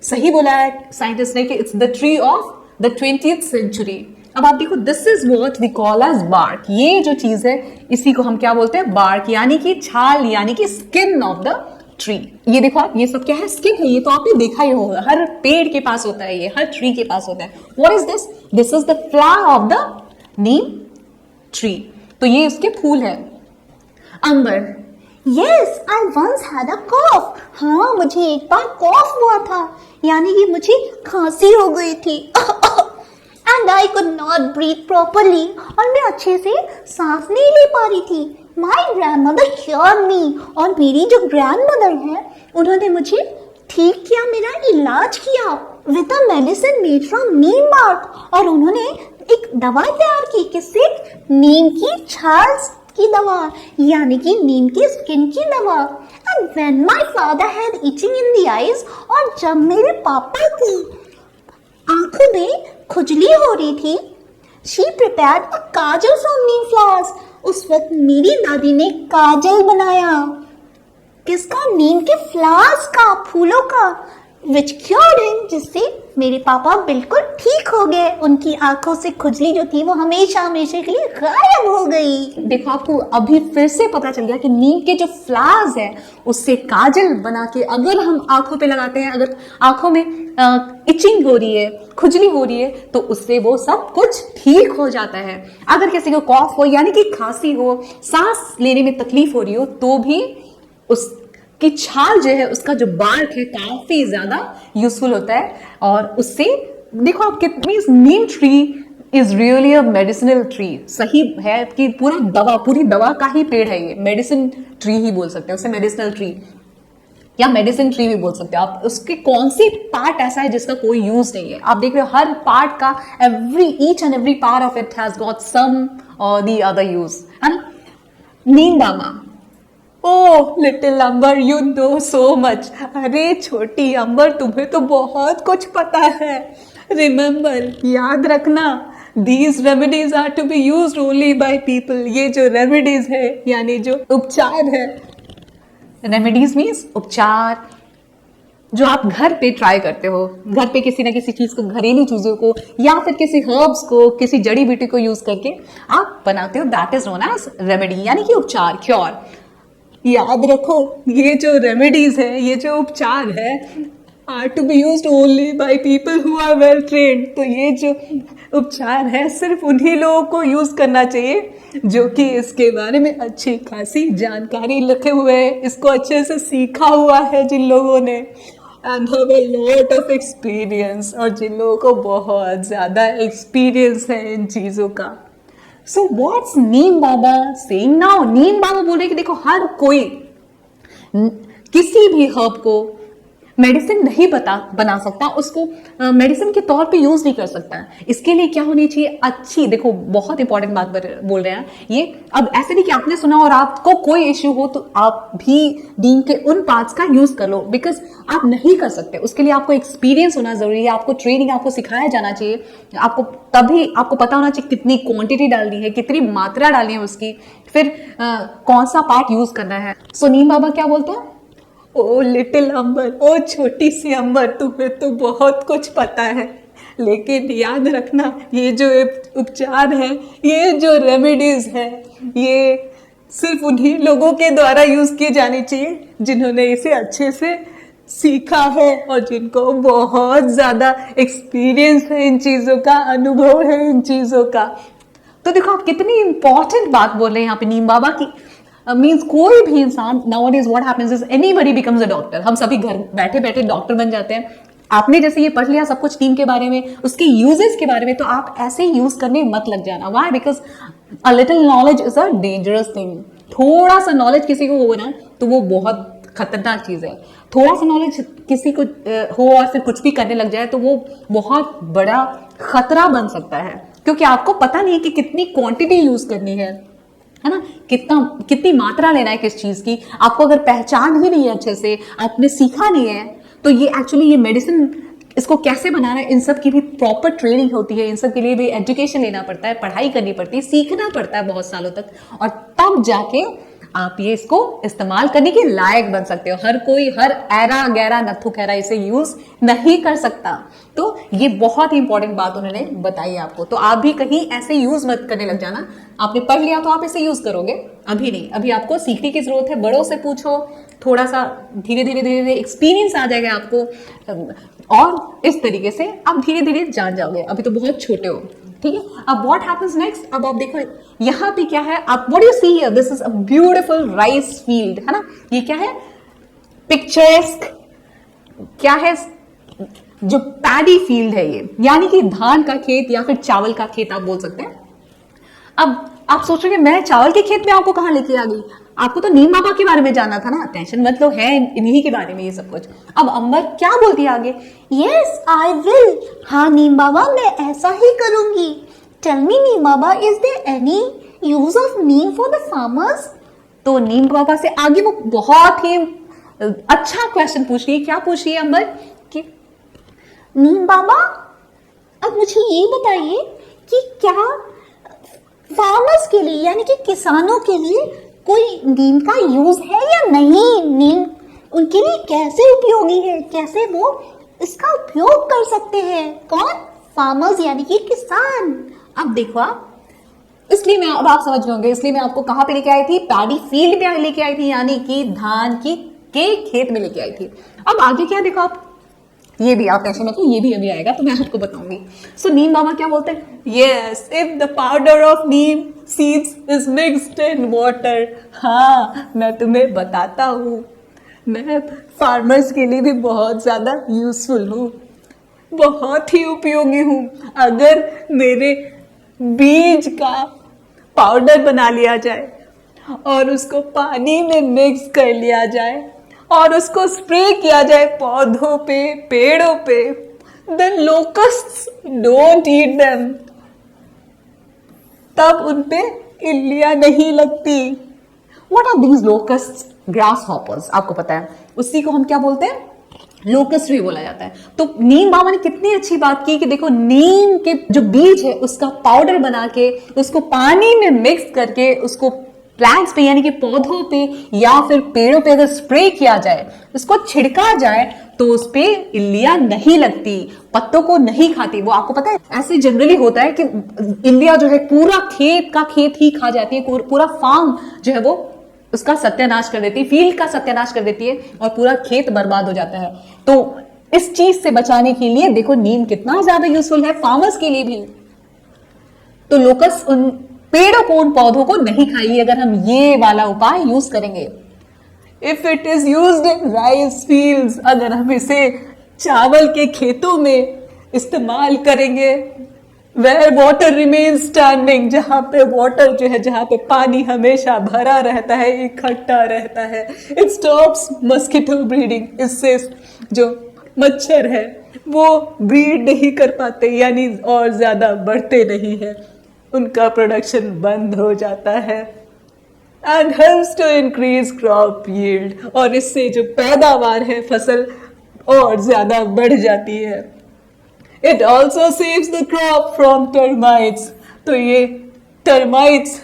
A: सही बोला है साइंटिस्ट ने कि it's the tree of the 20th century. अब आप देखो, this is what we call as bark, ये जो चीज है इसी को हम क्या बोलते हैं, बार्क, यानी कि छाल, यानी कि स्किन ऑफ द ट्री। ये देखो आप, ये सब क्या है, स्किन है, ये तो आपने देखा ही होगा, हर पेड़ के पास होता है, ये हर ट्री के पास होता है। What is this, this is the flower of the neem tree, तो ये इसके फूल है। अंबर,
B: Yes, I once had a cough. हाँ, मुझे एक बार कॉफ हुआ था, यानी कि मुझे खांसी हो गई थी। And I could not breathe properly. और मैं अच्छे से सांस नहीं ले पा रही थी। My grandmother cured me. और मेरी जो grandmother है, उन्होंने मुझे ठीक किया, मेरा इलाज किया with a medicine made from neem bark. और उन्होंने एक दवा तैयार की, किससे, नीम की छाल की दवा, यानी कि नीम की स्किन की दवा। And when my father had itching in the eyes, और जब मेरे पापा की आंखों में खुजली हो रही थी, she prepared a Kajal from Neem flowers. उस वक्त मेरी दादी ने काजल बनाया, किसका, नीम के फ्लावर्स का, फूलों का, विच क्योर्ड हिम, जिससे मेरे पापा बिल्कुल ठीक हो गए, उनकी आंखों से खुजली जो थी वो हमेशा हमेशा के लिए गायब हो गई।
A: देखो आपको अभी फिर से पता चल गया कि नीम के जो फ्लावर्स है उससे काजल बना के अगर हम आंखों पे लगाते हैं, अगर आंखों में इचिंग हो रही है, खुजली हो रही है, तो उससे वो सब कुछ ठीक हो जाता है। अगर किसी को कॉफ हो, यानी कि खांसी हो, सांस लेने में तकलीफ हो रही हो, तो भी उसकी छाल जो है, उसका जो बार्क है, काफी ज्यादा यूजफुल होता है। और उससे देखो आप कितनी, neem tree is really a medicinal tree, सही है कि पूरा दवा, पूरी दवा का ही पेड़ है ये, मेडिसिन ट्री ही बोल सकते हैं उसे, मेडिसिनल ट्री या मेडिसिन ट्री भी बोल सकते हैं आप। उसके कौन सी पार्ट ऐसा है जिसका कोई यूज नहीं है, आप देख रहे हो हर पार्ट का, each and every part of it has got some और दी अदर यूज, है ना। नीम दामा, oh little Ambar, you know so much. अरे छोटी अंबर, तुम्हें तो बहुत कुछ पता है। रिमेंबर, याद रखना, these remedies are to be used only by people. ये जो रेमेडीज है, यानी जो उपचार है, रेमेडीज मीन्स उपचार, जो आप घर पे ट्राई करते हो, घर पे किसी ना किसी चीज को, घरेलू चीजों को या फिर किसी हर्ब्स को, किसी जड़ी बूटी को यूज करके आप बनाते हो, that is known as remedy, यानी कि उपचार, क्योर। याद रखो, ये जो रेमेडीज है, ये जो उपचार है, are to be used only by people who are well trained. तो ये जो उपचार है सिर्फ उन्हीं लोगों को यूज करना चाहिए जो कि इसके बारे में अच्छी खासी जानकारी रखे हुए हैं, इसको अच्छे से सीखा हुआ है जिन लोगों ने, and have a lot of experience, और जिन लोगों को बहुत ज्यादा एक्सपीरियंस है इन चीजों का। सो व्हाट्स नीम बाबा सेइंग नाउ? नीम बाबा बोल रहे कि देखो हर कोई किसी भी हर्ब को मेडिसिन नहीं बना सकता, उसको मेडिसिन के तौर पे यूज नहीं कर सकता। इसके लिए क्या होनी चाहिए? अच्छी, देखो बहुत इंपॉर्टेंट बात बोल रहे हैं ये। अब ऐसे नहीं कि आपने सुना और आपको कोई इश्यू हो तो आप भी नीम के उन पार्ट्स का यूज कर लो, बिकॉज आप नहीं कर सकते। उसके लिए आपको एक्सपीरियंस होना जरूरी है, आपको ट्रेनिंग, आपको सिखाया जाना चाहिए, आपको तभी आपको पता होना चाहिए कितनी क्वांटिटी डालनी है, कितनी मात्रा डालनी है उसकी, फिर कौन सा पार्ट यूज करना है। सो नीम बाबा क्या बोलते हैं? ओ लिटिल अंबर, ओ छोटी सी अंबर, तुम्हें तो बहुत कुछ पता है, लेकिन याद रखना ये जो उपचार है, ये जो रेमेडीज है, ये सिर्फ उन्हीं लोगों के द्वारा यूज किए जाने चाहिए जिन्होंने इसे अच्छे से सीखा है और जिनको बहुत ज्यादा एक्सपीरियंस है इन चीजों का, अनुभव है इन चीजों का। तो देखो आप कितनी इंपॉर्टेंट बात बोल रहे हैं यहाँ पे नीम बाबा की। मीन्स कोई भी इंसान, nowadays what happens is anybody becomes a doctor. हम सभी घर बैठे बैठे डॉक्टर बन जाते हैं। आपने जैसे ये पढ़ लिया सब कुछ नीम के बारे में, उसके यूजेस के बारे में, तो आप ऐसे यूज करने मत लग जाना। Why? Because a little knowledge is a dangerous thing. थोड़ा सा नॉलेज किसी को हो ना तो वो बहुत खतरनाक चीज है। थोड़ा सा नॉलेज किसी को हो और फिर कुछ भी करने लग जाए तो वो बहुत बड़ा खतरा बन सकता है, क्योंकि आपको पता नहीं है कि कितनी क्वांटिटी यूज करनी है ना, कितनी मात्रा लेना है किस चीज की। आपको अगर पहचान ही नहीं है अच्छे से, आपने सीखा नहीं है, तो ये एक्चुअली ये मेडिसिन, इसको कैसे बनाना है, इन सब की भी प्रॉपर ट्रेनिंग होती है, इन सब के लिए भी एजुकेशन लेना पड़ता है, पढ़ाई करनी पड़ती है, सीखना पड़ता है बहुत सालों तक, और तब जाके आप ये इसको इस्तेमाल करने के लायक बन सकते हो। हर कोई, हर ऐरा गैरा नत्थु खैरा इसे यूज नहीं कर सकता। तो ये बहुत ही इंपॉर्टेंट बात उन्होंने बताई आपको। तो आप भी कहीं ऐसे यूज मत करने लग जाना। आपने पढ़ लिया तो आप इसे यूज करोगे, अभी नहीं। अभी आपको सीखने की जरूरत है, बड़ों से पूछो, थोड़ा सा धीरे धीरे एक्सपीरियंस आ जाएगा आपको, और इस तरीके से आप धीरे धीरे जान जाओगे। अभी तो बहुत छोटे हो, ठीक है। अब व्हाट हैपेंस नेक्स्ट? अब आप देखो यहाँ पे क्या है, आप what you see here, this is a beautiful rice field, है ना। ये क्या है? पिक्चरेस्क क्या है? जो पैडी फील्ड है ये, यानी कि धान का खेत या फिर चावल का खेत आप बोल सकते हैं। अब आप सोचोगे मैं चावल के खेत में आपको कहां लेके आ गई? आपको तो नीम बाबा के बारे में जानना था ना, टेंशन मत लो, है इन्हीं के बारे में ये सब कुछ। अब अंबर क्या बोलती है आगे?
B: Yes I will. हाँ नीम बाबा, मैं ऐसा ही करूंगी। Tell me Neem Baba, is there any use of neem for the farmers?
A: तो नीम बाबा से आगे वो बहुत ही अच्छा क्वेश्चन पूछ रही है। क्या पूछ रही है अंबर? कि
B: नीम बाबा अब मुझे ये बताइए कि क्या फार्मर्स के लिए, यानी कि किसानों के लिए कोई नीम का यूज है या नहीं? नीम उनके लिए कैसे उपयोगी है, कैसे वो इसका उपयोग कर सकते हैं? कौन? फार्मर्स यानी कि किसान।
A: अब देखो आप, इसलिए मैं, अब आप समझ गए होंगे, इसलिए मैं आपको कहां पे लेके आई थी? पैडी फील्ड में लेके आई थी, यानी कि धान की के खेत में लेके आई थी। अब आगे क्या देखो आप, ये भी आप टेंशन मत लो, ये भी अभी आएगा तो मैं आपको बताऊंगी। सो नीम बाबा क्या बोलते हैं? Yes, if the powder of Neem seeds is mixed in water. हाँ, मैं तुम्हें बताता हूँ, मैं फार्मर्स के लिए भी बहुत ज्यादा यूजफुल हूँ, बहुत ही उपयोगी हूँ। अगर मेरे बीज का पाउडर बना लिया जाए और उसको पानी में मिक्स कर लिया जाए और उसको स्प्रे किया जाए पौधों पे, पेड़ों पे, then locusts don't eat them, तब उनपे इल्लियां नहीं लगती। What are these locusts? Grasshoppers, आपको पता है, उसी को हम क्या बोलते हैं? लोकस्ट भी बोला जाता है। तो नीम बाबा ने कितनी अच्छी बात की कि देखो, नीम के जो बीज है उसका पाउडर बना के उसको पानी में मिक्स करके उसको प्लांट्स पे यानी कि पौधों पे या फिर पेड़ों पे अगर स्प्रे किया जाए, उसको छिड़का जाए, तो उस पे इल्लियां नहीं लगती, पत्तों को नहीं खाती। वो आपको पता है, ऐसे जनरली होता है कि इल्लियां जो है पूरा खेत का खेत ही खा जाती है, पूरा फार्म जो है वो उसका सत्यानाश कर देती है, फील्ड का सत्यानाश कर देती है और पूरा खेत बर्बाद हो जाता है। तो इस चीज से बचाने के लिए देखो नीम कितना ज्यादा यूजफुल है फार्मर्स के लिए भी। तो लोकस उन पेड़ों को, उन पौधों को नहीं खाएगी अगर हम ये वाला उपाय यूज करेंगे। If it is used in rice fields, अगर हम इसे चावल के खेतों में इस्तेमाल करेंगे where water remains standing, जहाँ पे वाटर जो है, जहाँ पे पानी हमेशा भरा रहता है, इकट्ठा रहता है. It stops mosquito breeding. इससे जो मच्छर है वो ब्रीड नहीं कर पाते, यानी और ज्यादा बढ़ते नहीं है, उनका प्रोडक्शन बंद हो जाता है. And helps to increase crop yield, और इससे जो पैदावार है फसल और ज्यादा बढ़ जाती है. It also saves the crop from termites. तो ये टर्माइट्स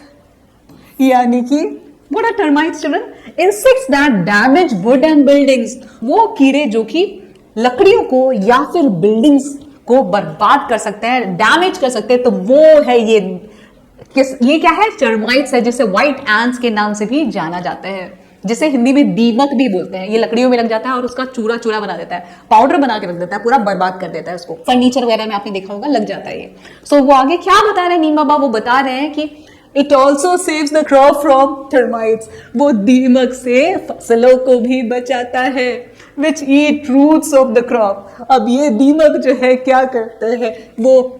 A: यानी कि what are termites children? Insects that damage wood and buildings. वो कीड़े जो कि लकड़ियों को या फिर बिल्डिंग्स को बर्बाद कर सकते हैं, डैमेज कर सकते हैं. तो वो है ये क्या है? टर्माइट्स है, जिसे व्हाइट एंट्स के नाम से भी जाना जाता है, जिसे हिंदी में दीमक भी बोलते हैं. ये लकड़ियों में लग जाता है और उसका चूरा चूरा बना देता है, पाउडर बना के रख देता है, पूरा बर्बाद कर देता है उसको. फर्नीचर वगैरह में आपने देखा होगा लग जाता है ये. सो वो आगे क्या बता रहे हैं नीम बाबा? वो बता रहे हैं कि it also saves the crop from termites. वो दीमक से फसलों को भी बचाता है. विच ईट रूट्स ऑफ द क्रॉप. अब ये दीमक जो है क्या करते हैं? वो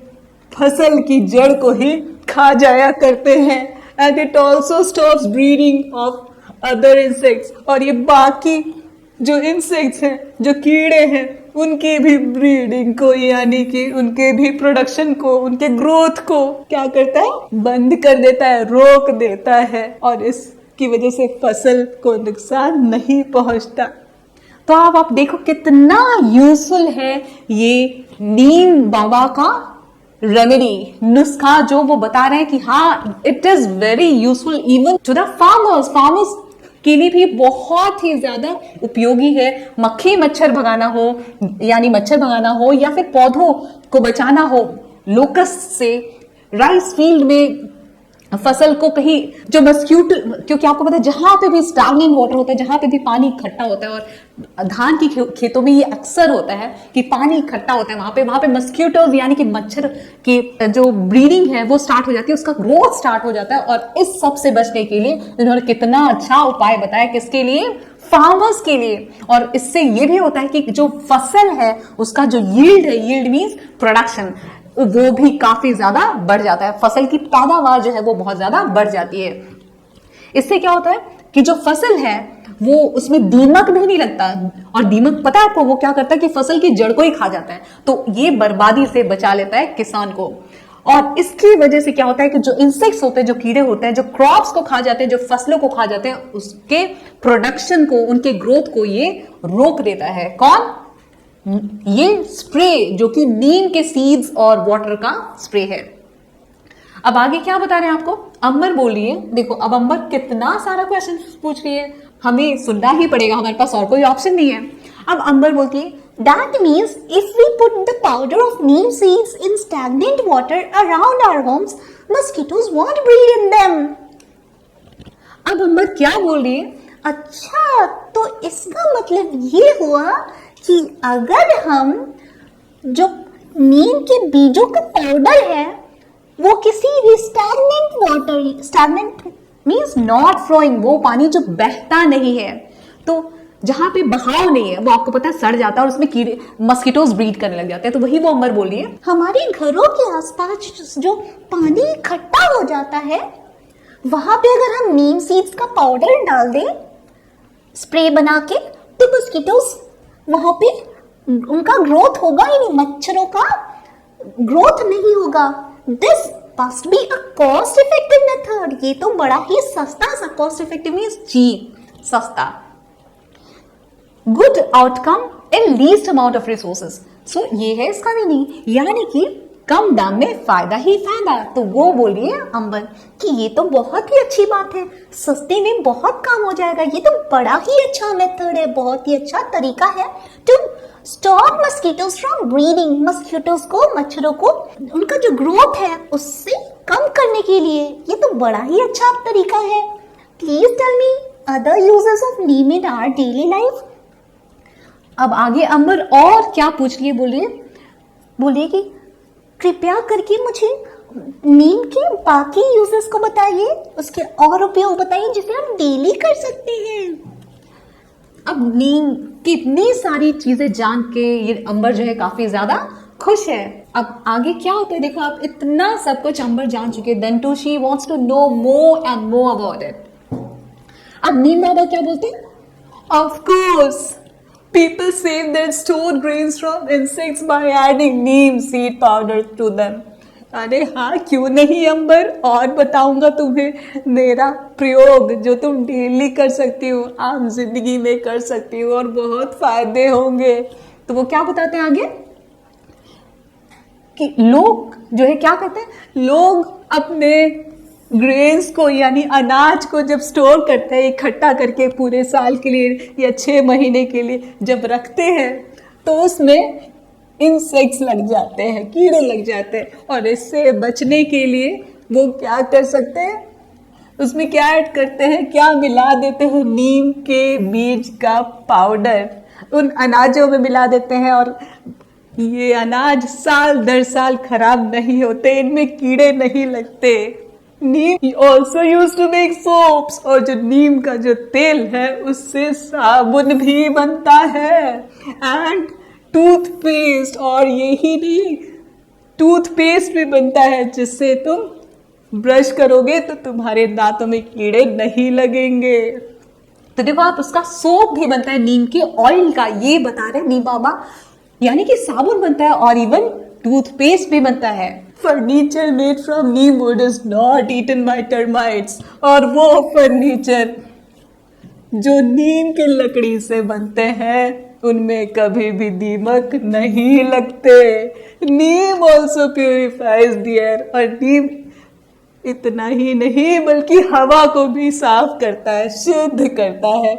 A: फसल की जड़ को ही खा जाया करते हैं. And it also stops breeding of other insects. और ये बाकी जो इंसेक्ट्स हैं, जो कीड़े हैं, उनकी भी ब्रीडिंग को, यानी कि उनके भी प्रोडक्शन को, उनके ग्रोथ को क्या करता है? बंद कर देता है, रोक देता है. और इसकी वजह से फसल को नुकसान नहीं पहुंचता. तो आप देखो कितना यूजफुल है ये नीम बाबा का रेमेडी, नुस्खा जो वो बता रहे हैं कि हाँ it is very useful even to the farmers के लिए भी बहुत ही ज्यादा उपयोगी है. मक्खी मच्छर भगाना हो, यानी मच्छर भगाना हो, या फिर पौधों को बचाना हो लोकस्ट से, राइस फील्ड में फसल को कहीं जो मस्क्यूटो, क्योंकि आपको पता है जहां पे भी स्टैग्नेंट वाटर होता है, जहां पे भी पानी इकट्ठा होता है, और धान की खेतों में ये अक्सर होता है कि पानी इकट्ठा होता है, वहां पे मस्क्यूटोज यानी कि मच्छर की जो ब्रीडिंग है वो स्टार्ट हो जाती है, उसका ग्रोथ स्टार्ट हो जाता है. और इस सब से बचने के लिए इन्होंने कितना अच्छा उपाय बताया. किसके लिए? फार्मर्स के लिए. और इससे ये भी होता है कि जो फसल है उसका जो यील्ड है, यील्ड मीन्स प्रोडक्शन, वो भी काफी ज्यादा बढ़ जाता है. फसल की पैदावार जो है वो बहुत ज्यादा बढ़ जाती है. इससे क्या होता है कि जो फसल है वो उसमें दीमक भी नहीं लगता. और दीमक पता है आपको वो क्या करता है कि फसल की जड़ को ही खा जाता है. तो ये बर्बादी से बचा लेता है किसान को. और इसकी वजह से क्या होता है कि जो इंसेक्ट्स होते हैं, जो कीड़े होते हैं, जो क्रॉप्स को खा जाते हैं, जो फसलों को खा जाते हैं, उसके प्रोडक्शन को, उनके ग्रोथ को ये रोक देता है. कौन? ये स्प्रे जो कि नीम के सीड्स और वाटर का स्प्रे है. अब आगे क्या बता रहे हैं आपको? अंबर बोल रही है. देखो अब अंबर कितना सारा क्वेश्चन पूछ रही है, हमें सुनना ही पड़ेगा, हमारे पास और कोई ऑप्शन नहीं है. अब अंबर बोलती है,
B: That means if we put the powder of neem seeds in stagnant water around our homes, mosquitoes won't breed in them.
A: अब अंबर क्या बोल रही है?
B: अच्छा, तो इसका मतलब ये हुआ कि अगर हम जो नीम के बीजों का पाउडर है वो किसी भी स्टैग्नेंट
A: मीन्स नॉट फ्लोइंग, वो पानी जो बहता नहीं है, तो जहां पे बहाव नहीं है वो आपको पता है सड़ जाता है और उसमें कीड़े मस्किटोज ब्रीड करने लग जाते हैं. तो वही वो अंबर बोल रही है.
B: हमारे घरों के आसपास जो पानी इकट्ठा हो जाता है वहां पे अगर हम नीम सीड्स का पाउडर डाल दें स्प्रे बना के, तो मस्किटोज वहां पे उनका ग्रोथ होगा ही नहीं, मच्छरों का ग्रोथ नहीं होगा. This must be a cost effective method. ये तो बड़ा ही सस्ता सा, कॉस्ट इफेक्टिव मींस चीप, सस्ता.
A: Good outcome in least amount of resources. So ये है इसका मीनिंग, यानी कि कम दाम में फायदा ही फायदा. तो वो बोल रही है अंबर
B: कि ये तो बहुत ही अच्छी बात है, सस्ते में बहुत काम हो जाएगा. ये तो बड़ा ही अच्छा मेथड है, बहुत ही अच्छा तरीका है to stop mosquitoes from breeding. Mosquitoes को, मच्छरों को, उनका जो ग्रोथ है उससे कम करने के लिए ये तो बड़ा ही अच्छा तरीका है. Please tell me other uses of neem in our daily life.
A: अब आगे अंबर और क्या पूछ रही है?
B: बोलिए कि कृपया करके मुझे नीम के बाकी यूजेस को बताइए, उसके और उपयोग बताइए जिसे हम डेली कर सकते हैं.
A: अब नीम की इतनी सारी चीजें जान के ये अंबर जो है काफी ज्यादा खुश है। अब आगे क्या होता है देखो, आप इतना सब कुछ अंबर जान चुके, then to she wants to know more and more about it. अब नीम बाबा क्या बोलते हैं? Of course people save their stored grains from insects by adding neem seed powder to them. अरे हाँ, क्यों नहीं अंबर, और बताऊंगा तुम्हें मेरा प्रयोग जो तुम डेली कर सकती हो, आम जिंदगी में कर सकती हो और बहुत फायदे होंगे। तो वो क्या बताते हैं आगे कि लोग जो है क्या करते हैं, लोग अपने ग्रेन्स को यानी अनाज को जब स्टोर करते हैं इकट्ठा करके पूरे साल के लिए या 6 महीने के लिए जब रखते हैं तो उसमें इंसेक्ट्स लग जाते हैं, कीड़े लग जाते हैं, और इससे बचने के लिए वो क्या कर सकते हैं, उसमें क्या ऐड करते हैं, क्या मिला देते हैं, नीम के बीज का पाउडर उन अनाजों में मिला देते हैं, और ये अनाज साल दर साल खराब नहीं होते, इनमें कीड़े नहीं लगते। Neem also use to make soaps, और जो नीम का जो तेल है उससे साबुन भी बनता है, एंड टूथपेस्ट, और यही नहीं टूथपेस्ट भी बनता है जिससे तुम ब्रश करोगे तो तुम्हारे दांतों में कीड़े नहीं लगेंगे। तो देखो आप, उसका सोप भी बनता है नीम के ऑयल का, ये बता रहे नीम बाबा, यानी कि साबुन बनता है और इवन टूथपेस्ट भी बनता है। Furniture made from neem wood is not eaten by termites, और वो फर्नीचर जो नीम की लकड़ी से बनते हैं उनमें कभी भी दीमक नहीं लगते। Neem also purifies the air, और नीम इतना ही नहीं बल्कि हवा को भी साफ करता है, शुद्ध करता है।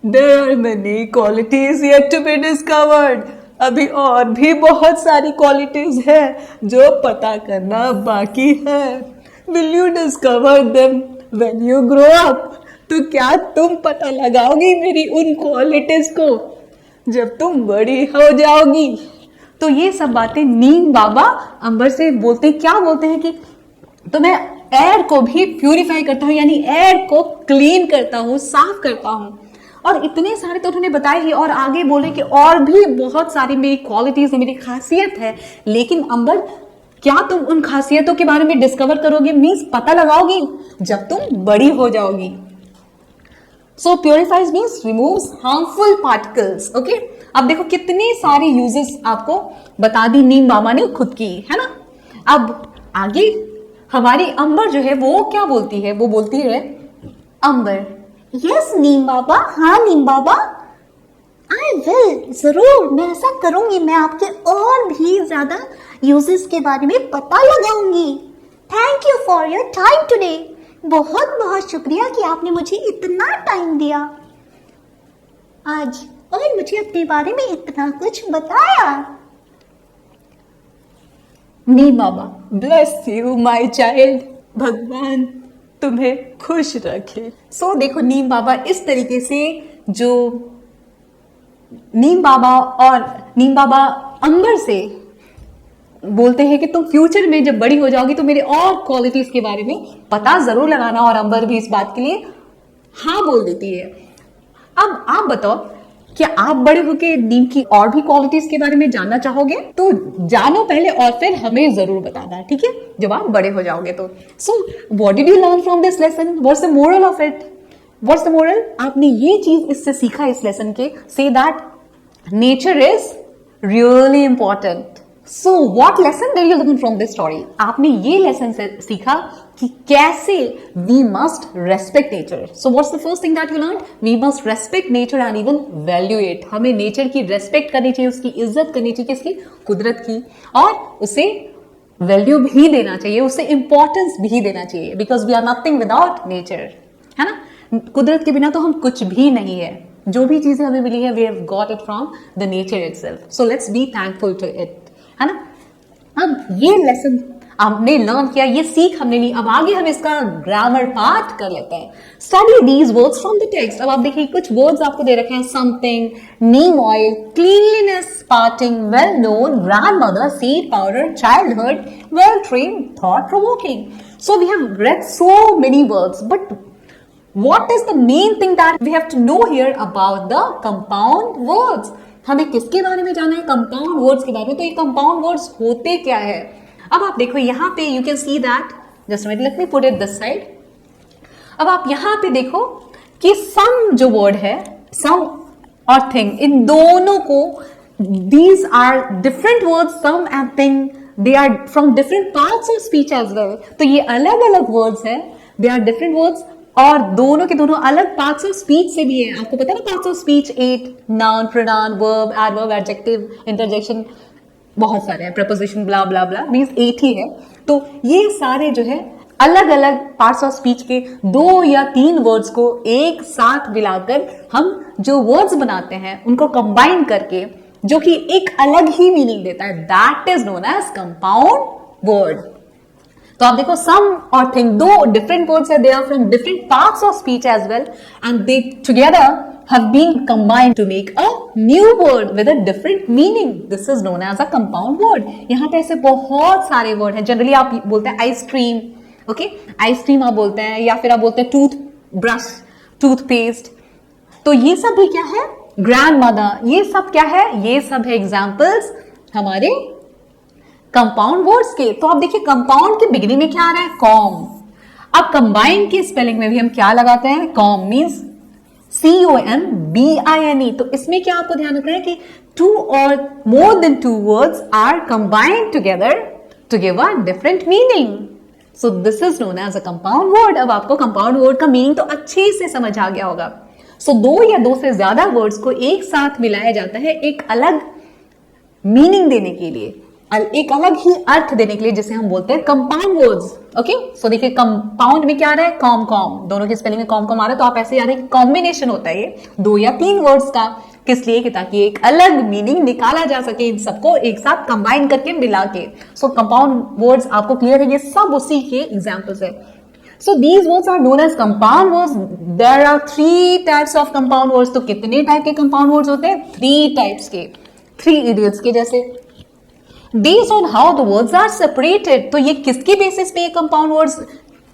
A: There are many qualities yet to be discovered. अभी और भी बहुत सारी क्वालिटीज है जो पता करना बाकी है। Will you discover them when you grow up? तो क्या तुम पता लगाओगी मेरी उन क्वालिटीज को जब तुम बड़ी हो जाओगी? तो ये सब बातें नीम बाबा अंबर से बोलते, क्या बोलते हैं कि तो मैं एयर को भी प्यूरिफाई करता हूँ, यानी एयर को क्लीन करता हूँ, साफ करता हूँ, और इतने सारे तो उन्होंने बताए ही, और आगे बोले कि और भी बहुत सारी मेरी क्वालिटीज है, मेरी खासियत है। लेकिन अंबर, क्या तुम उन खासियतों के बारे में डिस्कवर करोगे, मीन्स पता लगाओगी जब तुम बड़ी हो जाओगी। So purifies means removes harmful particles. Okay, अब देखो कितने सारे यूजेस आपको बता दी नीम बाबा ने खुद की, है ना। अब आगे हमारी अंबर जो है वो क्या बोलती है, वो बोलती है अंबर,
B: यस नीम बाबा, हाँ नीम बाबा, आई विल, जरूर मैं ऐसा करूंगी, मैं आपके और भी ज्यादा यूजेस के बारे में पता लगाऊंगी। Thank you for your time today, बहुत बहुत शुक्रिया कि आपने मुझे इतना टाइम दिया आज और मुझे अपने बारे में इतना कुछ बताया।
A: नीम बाबा, ब्लेस यू माय चाइल्ड, भगवान तुम्हें खुश रखे। सो देखो नीम बाबा इस तरीके से, जो नीम बाबा अंबर से बोलते हैं कि तुम फ्यूचर में जब बड़ी हो जाओगी तो मेरे और क्वालिटीज के बारे में पता जरूर लगाना, और अंबर भी इस बात के लिए हाँ बोल देती है। अब आप बताओ, क्या आप बड़े होके नीम की और भी क्वालिटीज के बारे में जानना चाहोगे? तो जानो पहले और फिर हमें जरूर बताना, ठीक है, जब आप बड़े हो जाओगे तो। So what did you learn from this lesson? What's the moral of it? What's the moral? आपने ये चीज इससे सीखा इस लेसन के, से that nature is really important. So what lesson did you learn from this story? आपने ये लेसन से सीखा कि कैसे we must respect nature. So what's the first thing that you learn? We must respect nature and even value it. हमें nature की respect करनी चाहिए, उसकी इज्जत करनी चाहिए, किसकी? कुदरत की, और उसे वैल्यू भी देना चाहिए, उसे इंपॉर्टेंस भी देना चाहिए, because we are nothing without nature, है ना। कुदरत के बिना तो हम कुछ भी नहीं है। जो भी चीजें हमें मिली है, we have got it from the nature itself. So let's be thankful to it, है ना। अब ये लेसन हमने लर्न किया, ये सीख हमने ली। अब आगे हम इसका ग्रामर पार्ट कर लेते हैं। Study these words from the text. अब आप देखिए कुछ वर्ड्स आपको दे रखे हैं, something, neem oil, cleanliness, parting, well known, grandmother, seed powder, childhood, well trained, thought provoking. So we have read so many words, but what is the main thing that we have to know here about the compound words? हमें किसके बारे में जाना है? Compound words के बारे में। तो ये कंपाउंड वर्ड्स होते क्या है? अब आप देखो यहाँ पे you can see that, just let me put it this side. अब आप यहाँ पे देखो कि सम जो वर्ड है, सम और थिंग, इन दोनों को, these are different words, some and thing, they are from different parts of speech as well। तो ये अलग अलग words है, they are different words, और दोनों के दोनों अलग पार्ट्स ऑफ स्पीच से भी है। आपको पता है ना parts of speech 8, noun, pronoun, verb, adverb, adjective, interjection, बहुत सारे हैं, प्रपोजिशन, ब्ला ब्ला ब्ला, मीन्स 8 ही है। तो ये सारे जो है अलग अलग पार्ट्स ऑफ स्पीच के 2 या 3 वर्ड्स को एक साथ मिलाकर हम जो वर्ड्स बनाते हैं उनको कंबाइन करके, जो कि एक अलग ही मीनिंग देता है, that is known as compound word. तो आप देखो सम और थिंग, 2 डिफरेंट वर्ड्स है, they are from different parts of speech as well, and they together have been combined to make a new word with a different meaning. This is known as a compound word. यहाँ पे ऐसे बहुत सारे word हैं। Generally आप बोलते हैं ice cream, okay, ice cream आप बोलते हैं, या फिर आप बोलते हैं टूथ ब्रश, टूथपेस्ट। तो ये सब भी क्या है? Grand mother. ये सब क्या है? ये सब है एग्जाम्पल्स हमारे कंपाउंड वर्ड्स के। तो आप देखिए कंपाउंड के बिगिनिंग में क्या आ रहा है? कॉम। अब कंबाइन के स्पेलिंग में भी हम क्या लगाते हैं? Com means COMBINE। तो इसमें क्या आपको ध्यान रखना है कि 2 or more than 2 words are combined together to give a different meaning. So this is known as a compound word। अब आपको कंपाउंड वर्ड का मीनिंग तो अच्छे से समझ आ गया होगा। सो 2 या 2 से ज्यादा वर्ड्स को एक साथ मिलाया जाता है एक अलग मीनिंग देने के लिए, एक अलग ही अर्थ देने के लिए, जिसे हम बोलते हैं कंपाउंड वर्ड्स। ओके, सो देखिए कंपाउंड में क्या आ रहा है? कॉम कॉम, दोनों के स्पेलिंग में कॉम कॉम आ रहा है। तो आप ऐसे याद है कि कॉम्बिनेशन होता है ये 2 या 3 वर्ड्स का। किस लिए? कि ताकि एक अलग मीनिंग निकाला जा सके इन सबको एक साथ कंबाइन करके मिला के। सो कंपाउंड वर्ड्स आपको क्लियर है? ये सब उसी के एग्जाम्पल्स है। So these words are known as compound words. There are 3 types of compound words। तो कितने टाइप के compound words होते हैं? 3 टाइप्स के, 3 idiots के जैसे। Based on how the words are separated। तो ये किसके बेसिस पे ये compound words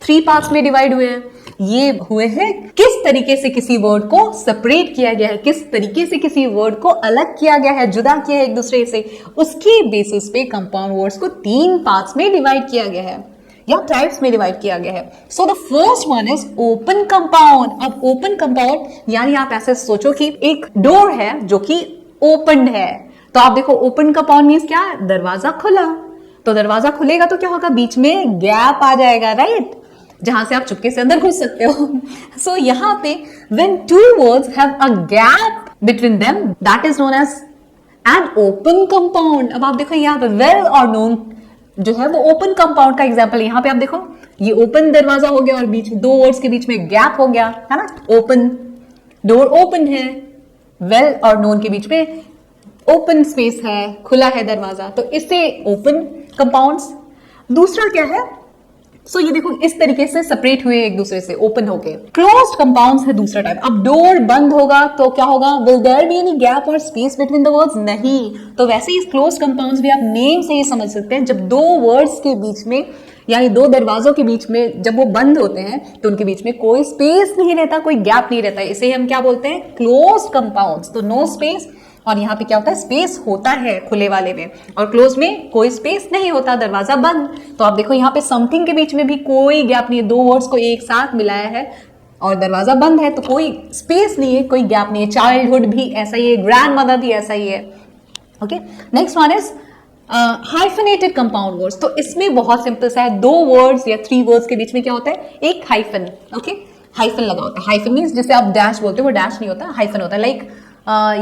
A: 3 पार्ट्स में डिवाइड हुए हैं? ये हुए हैं किस तरीके से किसी वर्ड को सेपरेट किया गया है, किस तरीके से किसी वर्ड को अलग किया गया है, जुदा किया है एक दूसरे से, उसके बेसिस पे कंपाउंड वर्ड्स को 3 पार्ट्स में डिवाइड किया गया है या टाइप्स में डिवाइड किया गया है। So the first one is open compound. अब ओपन कंपाउंड यानी आप ऐसे सोचो कि एक डोर है जो कि ओपन है। तो आप देखो ओपन कंपाउंड मींस क्या? दरवाजा खुला। तो दरवाजा खुलेगा तो क्या होगा? बीच में गैप आ जाएगा, राइट, जहां से आप चुपके से अंदर घुस सकते हो। सो यहाँ पे when 2 words have a gap between them, that is known as an open compound। अब आप देखो यहाँ पे well और known जो है वो ओपन कंपाउंड का एग्जाम्पल है। यहाँ पे आप देखो ये ओपन दरवाजा हो गया और बीच 2 वर्ड्स के बीच में गैप हो गया, है ना। ओपन, डोर ओपन है, वेल और नोन के बीच में ओपन स्पेस है, खुला है दरवाजा, तो इससे ओपन कंपाउंड्स। दूसरा क्या है? सो ये देखो इस तरीके से सेपरेट हुए एक दूसरे से, ओपन होके। क्लोज्ड कंपाउंड्स है दूसरा टाइप। अब डोर बंद होगा तो क्या होगा? Will there be any gap or space between the words? नहीं। तो वैसे ही क्लोज्ड कंपाउंड्स भी आप नेम से ही समझ सकते हैं। जब 2 वर्ड्स के बीच में यानी 2 दरवाजों के बीच में जब वो बंद होते हैं तो उनके बीच में कोई स्पेस नहीं रहता, कोई गैप नहीं रहता, इसे हम क्या बोलते हैं? Closed compounds. तो नो स्पेस, और यहाँ पे क्या होता है? स्पेस होता है खुले वाले में, और क्लोज में कोई स्पेस नहीं होता, दरवाजा बंद। तो आप देखो यहाँ पे समथिंग के बीच में भी कोई गैप नहीं है, 2 वर्ड्स को एक साथ मिलाया है और दरवाजा बंद है, तो कोई स्पेस नहीं है, कोई गैप नहीं है। चाइल्डहुड भी ऐसा ही है, ग्रैंड मदर भी ऐसा ही है। Okay, next one is hyphenated compound words. तो इसमें बहुत सिंपल सा है, 2 वर्ड्स या 3 वर्ड्स के बीच में क्या होता है? एक हाइफन। ओके, हाइफन लगा होता है। हाइफन मीन्स जिसे आप डैश बोलते हो, वो डैश नहीं होता, हाइफन होता है। Like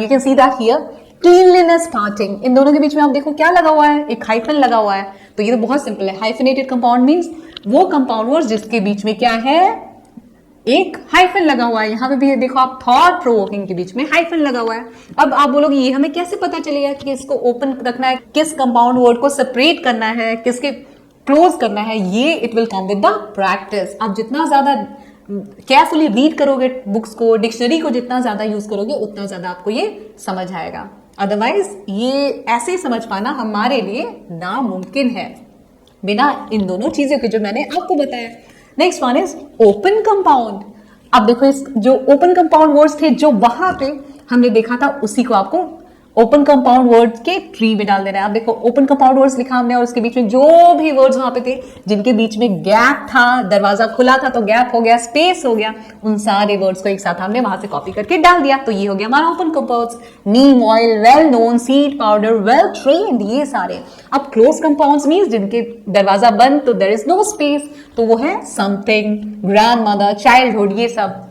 A: you can see that here, cleanliness, parting, इन दोनों के बीच में आप देखो क्या लगा हुआ है? एक हाइफन लगा हुआ है। तो ये तो बहुत सिंपल है। हाइफनेटेड कंपाउंड मीन्स वो कंपाउंड वर्ड्स जिसके बीच में क्या है? एक हाइफन लगा हुआ है। यहाँ पे भी देखो आप, थॉट प्रोवोकिंग के बीच में हाइफन लगा हुआ है। अब आप बोलोगे ये हमें कैसे पता चलेगा कि इसको ओपन रखना है, किस कंपाउंड वर्ड को सेपरेट करना है, किसके क्लोज करना है? ये it will come with the practice. आप जितना ज्यादा केयरफुली रीड करोगे बुक्स को, डिक्शनरी को जितना ज्यादा यूज करोगे, उतना ज्यादा आपको ये समझ आएगा। अदरवाइज ये ऐसे समझ पाना हमारे लिए नामुमकिन है बिना इन दोनों चीजों के जो मैंने आपको बताया। Next one is open compound. अब देखो इस जो ओपन कंपाउंड वर्ड्स थे जो वहां पे हमने देखा था, उसी को आपको ओपन कंपाउंड वर्ड्स के ट्री में डाल देना है। आप देखो ओपन कंपाउंड वर्ड्स लिखा हमने और उसके बीच में जो भी वर्ड्स वहां पे थे जिनके बीच में गैप था, दरवाजा खुला था तो गैप हो गया, स्पेस हो गया, उन सारे वर्ड्स को एक साथ हमने वहां से कॉपी करके डाल दिया। तो ये हो गया हमारा open compounds. Neem oil, well known, seed powder, well trained, ये सारे। अब क्लोज कंपाउंड्स मींस जिनके दरवाजा बंद तो देयर इज नो स्पेस, तो वो है समथिंग, ग्रैंडमदर, चाइल्डहुड, ये सब।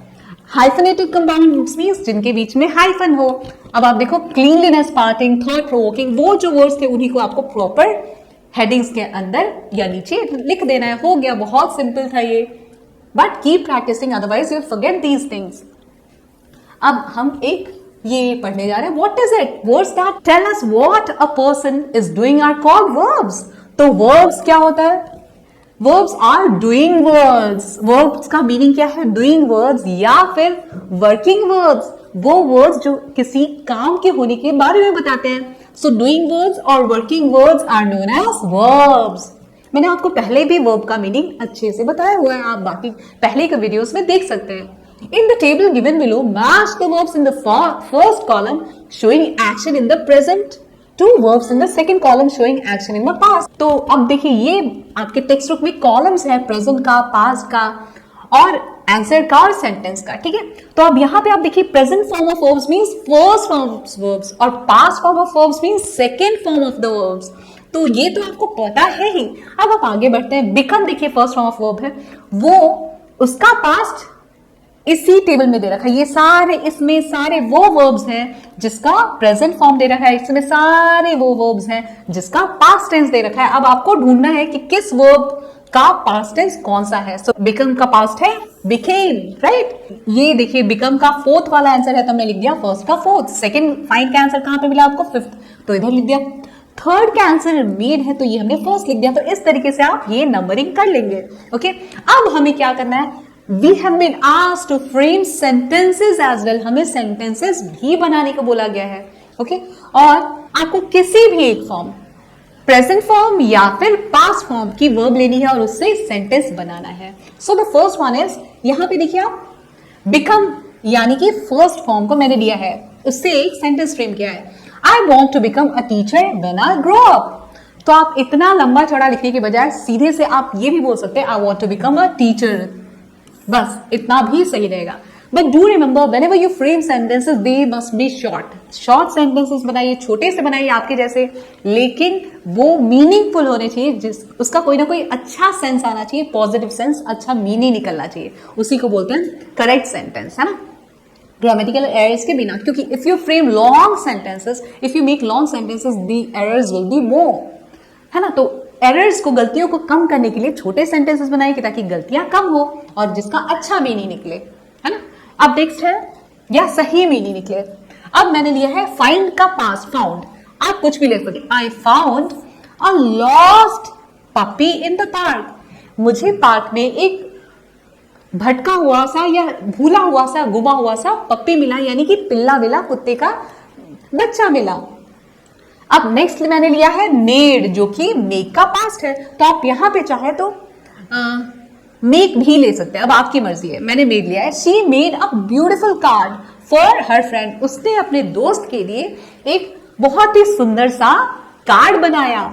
A: हाइफनेटेड कंपाउंड्स मींस जिनके बीच में हाइफन हो। अब आप देखो क्लीनलीनेस, पार्टिंग, थॉट प्रोवोकिंग, वो जो वर्ड्स थे उन्हीं को आपको प्रॉपर हेडिंग्स के अंदर या नीचे लिख देना है। हो गया, बहुत सिंपल था ये, but keep practicing otherwise you forget these things. अब हम एक ये पढ़ने जा रहे हैं, what is it? Words that tell us what a person is doing are called verbs. तो वर्ब्स क्या होता है? Verbs are doing words. Verbs का मीनिंग क्या है? डूइंग वर्ड्स या फिर वर्किंग वर्ड्स, वो वर्ड्स जो किसी काम के होने के बारे में बताते हैं। So doing words or working words are known as verbs. मैंने आपको पहले भी वर्ब का मीनिंग अच्छे से बताया हुआ है, आप बाकी पहले के वीडियोस में देख सकते हैं। In the table given below, match the verbs in the first column showing action in the present to verbs in the second column showing action in the past. तो अब देखिए ये आपके टेक्स्ट बुक में कॉलम्स है present का, past का और आंसर का और सेंटेंस का, ठीक है। तो अब यहाँ पे आप देखिए present form of verbs means first form of verbs और past form of verbs means second form of the verbs. तो ये तो आपको पता है ही। अब आप आगे बढ़ते हैं। बिकम देखिए फर्स्ट फॉर्म ऑफ वर्ब है, वो उसका पास्ट इसी टेबल में दे रखा है। ये सारे इसमें सारे वो वर्ब्स हैं जिसका प्रेजेंट फॉर्म दे रखा है, इसमें सारे वो वर्ब्स हैं जिसका पास्ट टेंस दे रखा है। अब आपको ढूंढना है कि किस वर्ब का पास्ट टेंस कौन सा है। सो बिकम का पास्ट है बिकेम, राइट। ये देखिए बिकम का फोर्थ वाला आंसर है तो हमने लिख दिया फर्स्ट का फोर्थ। सेकंड फाइंड का आंसर कहां पे मिला आपको? फिफ्थ, तो इधर लिख दिया। थर्ड का आंसर मेड है तो ये हमने फर्स्ट लिख दिया। तो इस तरीके से आप ये नंबरिंग कर लेंगे, ओके। अब हमें क्या करना है? We have been asked to frame sentences as well. हमें sentences भी बनाने को बोला गया है, ओके। और आपको किसी भी एक फॉर्म, प्रेजेंट फॉर्म या फिर पास्ट फॉर्म की वर्ब लेनी है और उससे सेंटेंस बनाना है। So the first one is, यहां पे देखिए आप बिकम यानी कि फर्स्ट फॉर्म को मैंने लिया है, उससे एक सेंटेंस फ्रेम किया है। I want to become a teacher when I grow up. तो आप इतना लंबा चौड़ा लिखने के बजाय सीधे से आप ये भी बोल सकते हैं I want to become a teacher, बस इतना भी सही रहेगा। But do remember whenever you frame sentences they must be short. Short sentences बनाइए, छोटे से बनाइए आपके जैसे, लेकिन वो मीनिंगफुल होने चाहिए, जिस उसका कोई ना कोई अच्छा सेंस आना चाहिए, पॉजिटिव सेंस, अच्छा मीनिंग निकलना चाहिए। उसी को बोलते हैं करेक्ट सेंटेंस, है ना, ग्रामेटिकल एरर्स के बिना। क्योंकि if you frame long sentences, if you make long sentences, the errors will be more, है ना। तो एरर्स को, गलतियों को कम करने के लिए छोटे सेंटेंसेस बनाइए कि ताकि गलतियां कम हो और जिसका अच्छा मीनिंग निकले, है ना। अब नेक्स्ट है या सही मीनिंग निकले। अब मैंने लिया है फाइंड का पास्ट, फाउंड। आप कुछ भी ले सकते, I found a lost puppy in the park. मुझे पार्क में एक भटका हुआ सा या भूला हुआ सा, गुमा हुआ सा पप्पी मिला, यानी कि पिल्ला मिला, कुत्ते का बच्चा मिला। अब नेक्स्ट मैंने लिया है मेड, जो कि मेक का पास्ट है। तो आप यहां पे चाहे तो मेक भी ले सकते हैं, अब आपकी मर्जी है। मैंने मेड लिया है। She made a beautiful card for her friend. उसने अपने दोस्त के लिए एक बहुत ही सुंदर सा कार्ड बनाया।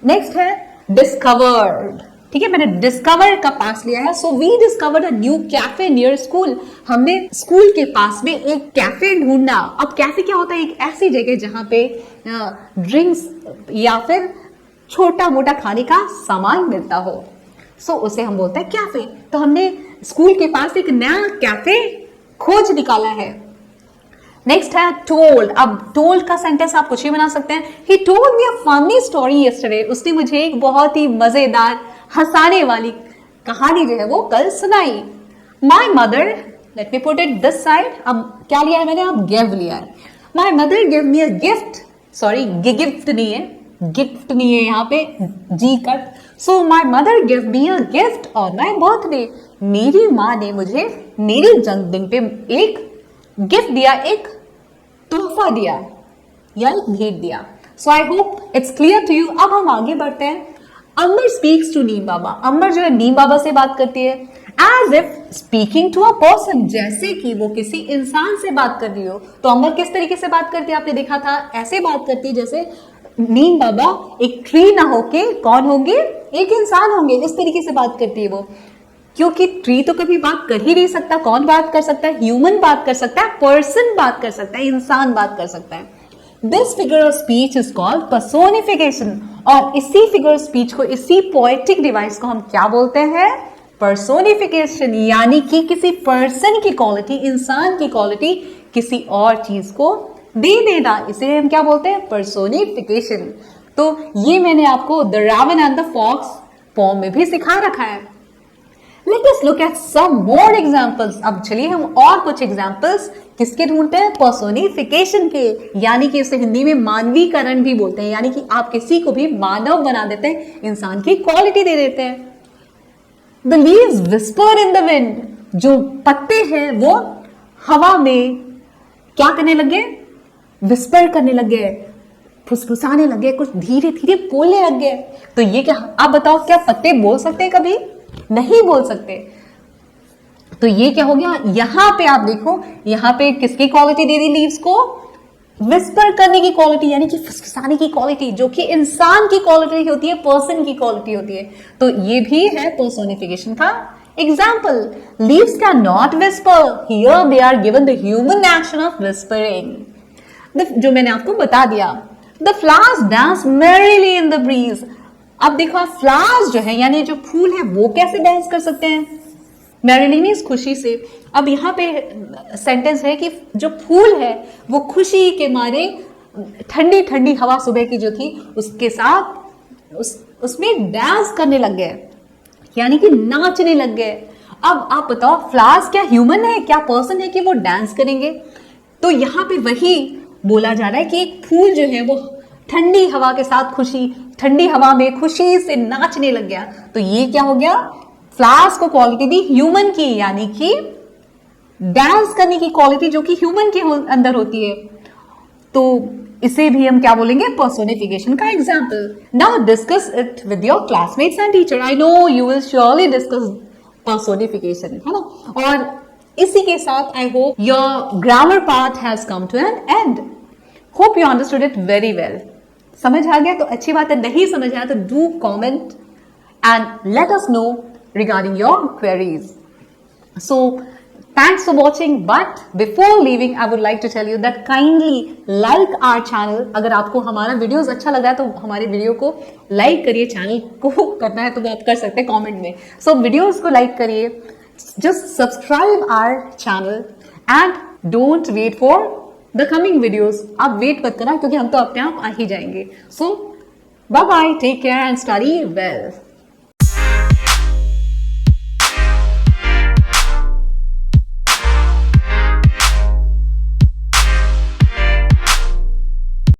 A: नेक्स्ट है डिस्कवर्ड, ठीक है, मैंने डिस्कवर का पास लिया है। So we discovered a new cafe near school. हमने स्कूल के पास में एक कैफे ढूंढा। अब कैफे क्या होता है? एक ऐसी जगह जहां पे ड्रिंक्स या फिर छोटा मोटा खाने का सामान मिलता हो, सो उसे हम बोलते हैं कैफे। तो हमने स्कूल के पास एक नया कैफे खोज निकाला है। नेक्स्ट है टोल्ड। अब टोल्ड का सेंटेंस आप कुछ भी बना सकते हैं। He told me a funny story yesterday. उसने मुझे एक बहुत ही मजेदार हंसाने वाली कहानी जो है वो कल सुनाई। My mother, let me put it this side. अब क्या लिया है मैंने? अब गिव लिया है। My mother give me a gift, sorry gift नहीं है, गिफ्ट नहीं है यहाँ पे, जी कट। So my mother give me a gift on my birthday. मेरी माँ ने मुझे मेरे जन्मदिन पे एक गिफ्ट दिया, एक तोहफा दिया या एक भेंट दिया। So I hope it's clear to you. अब हम आगे बढ़ते हैं। अंबर स्पीक्स टू नीम बाबा। अंबर जो है नीम बाबा से बात करती है। As if speaking to a person, जैसे कि वो किसी इंसान से बात कर रही हो। तो अमर किस तरीके से बात करती है आपने देखा था, ऐसे बात करती है जैसे नीम बाबा एक ट्री ना होके कौन होंगे, एक इंसान होंगे, इस तरीके से बात करती है वो। क्योंकि ट्री तो कभी बात कर ही नहीं सकता, कौन बात कर सकता है, ह्यूमन बात कर सकता है, पर्सन बात कर सकता है, इंसान बात कर सकता है। This figure of speech is called personification, और इसी फिगर ऑफ स्पीच को, इसी पोएटिक डिवाइस को हम क्या बोलते हैं, पर्सोनिफिकेशन। यानी कि किसी पर्सन की क्वालिटी, इंसान की क्वालिटी किसी और चीज को दे देना, इसे हम क्या बोलते हैं, पर्सोनिफिकेशन। तो ये मैंने आपको the raven and the fox poem में भी सिखा रखा है। Let us look at some more examples. अब चलिए हम और कुछ एग्जाम्पल्स किसके ढूंढते हैं, पर्सोनिफिकेशन के, यानी कि इसे हिंदी में मानवीकरण भी बोलते हैं, यानी कि आप किसी को भी मानव बना देते हैं, इंसान की क्वालिटी दे देते हैं। The leaves whisper in the wind. जो पत्ते हैं वो हवा में क्या करने लगे, विस्पर करने लगे, फुसफुसाने लगे, कुछ धीरे धीरे बोलने लग गए। तो ये क्या, आप बताओ क्या पत्ते बोल सकते हैं कभी, नहीं बोल सकते। तो ये क्या हो गया, यहां पे आप देखो, यहां पे किसकी क्वालिटी दे दी लीव्स को, विस्पर करने की क्वालिटी, यानी कि फुसफुसाने की क्वालिटी, जो कि इंसान की क्वालिटी होती है, पर्सन की क्वालिटी होती है। तो ये भी है पर्सोनिफिकेशन का example. Leaves can not whisper, here they are given the human action of whispering. जो मैंने आपको बता दिया, the flowers dance merrily in the breeze. अब देखो, फ्लावर्स जो है यानी जो फूल है वो कैसे डांस कर सकते हैं, मैरीली मीन्स खुशी से। अब यहाँ पे सेंटेंस है कि जो फूल है वो खुशी के मारे ठंडी ठंडी हवा सुबह की जो थी उसके साथ उसमें डांस करने लग गए, यानी कि नाचने लग गए। अब आप बताओ, फ्लावर्स क्या ह्यूमन है, क्या पर्सन है कि वो डांस करेंगे? तो यहाँ पे वही बोला जा रहा है कि एक फूल जो है वो ठंडी हवा के साथ ठंडी हवा में खुशी से नाचने लग गया। तो ये क्या हो गया, फ्लावर्स को क्वालिटी दी ह्यूमन की, यानी कि डांस करने की क्वालिटी जो कि ह्यूमन के अंदर होती है। तो इसे भी हम क्या बोलेंगे, पर्सोनिफिकेशन का example. Now discuss it with your classmates and teacher. I know you will surely discuss personification, है ना। और इसी के साथ I hope your grammar part has come to an end. Hope you understood it very well. समझ आ गया तो अच्छी बात है, नहीं समझ आया तो do comment and let us know regarding your queries. So thanks for watching, but before leaving I would like to tell you that kindly like our channel. अगर आपको हमारा वीडियोस अच्छा लगा है तो हमारे वीडियो को लाइक करिए, चैनल को करना है तो वो आप कर सकते हैं कमेंट में। सो वीडियोस को लाइक करिए, just subscribe our channel and don't wait for the coming videos. आप वेट मत करना क्योंकि हम तो अपने आप आ ही जाएंगे। So bye bye, take care and study well.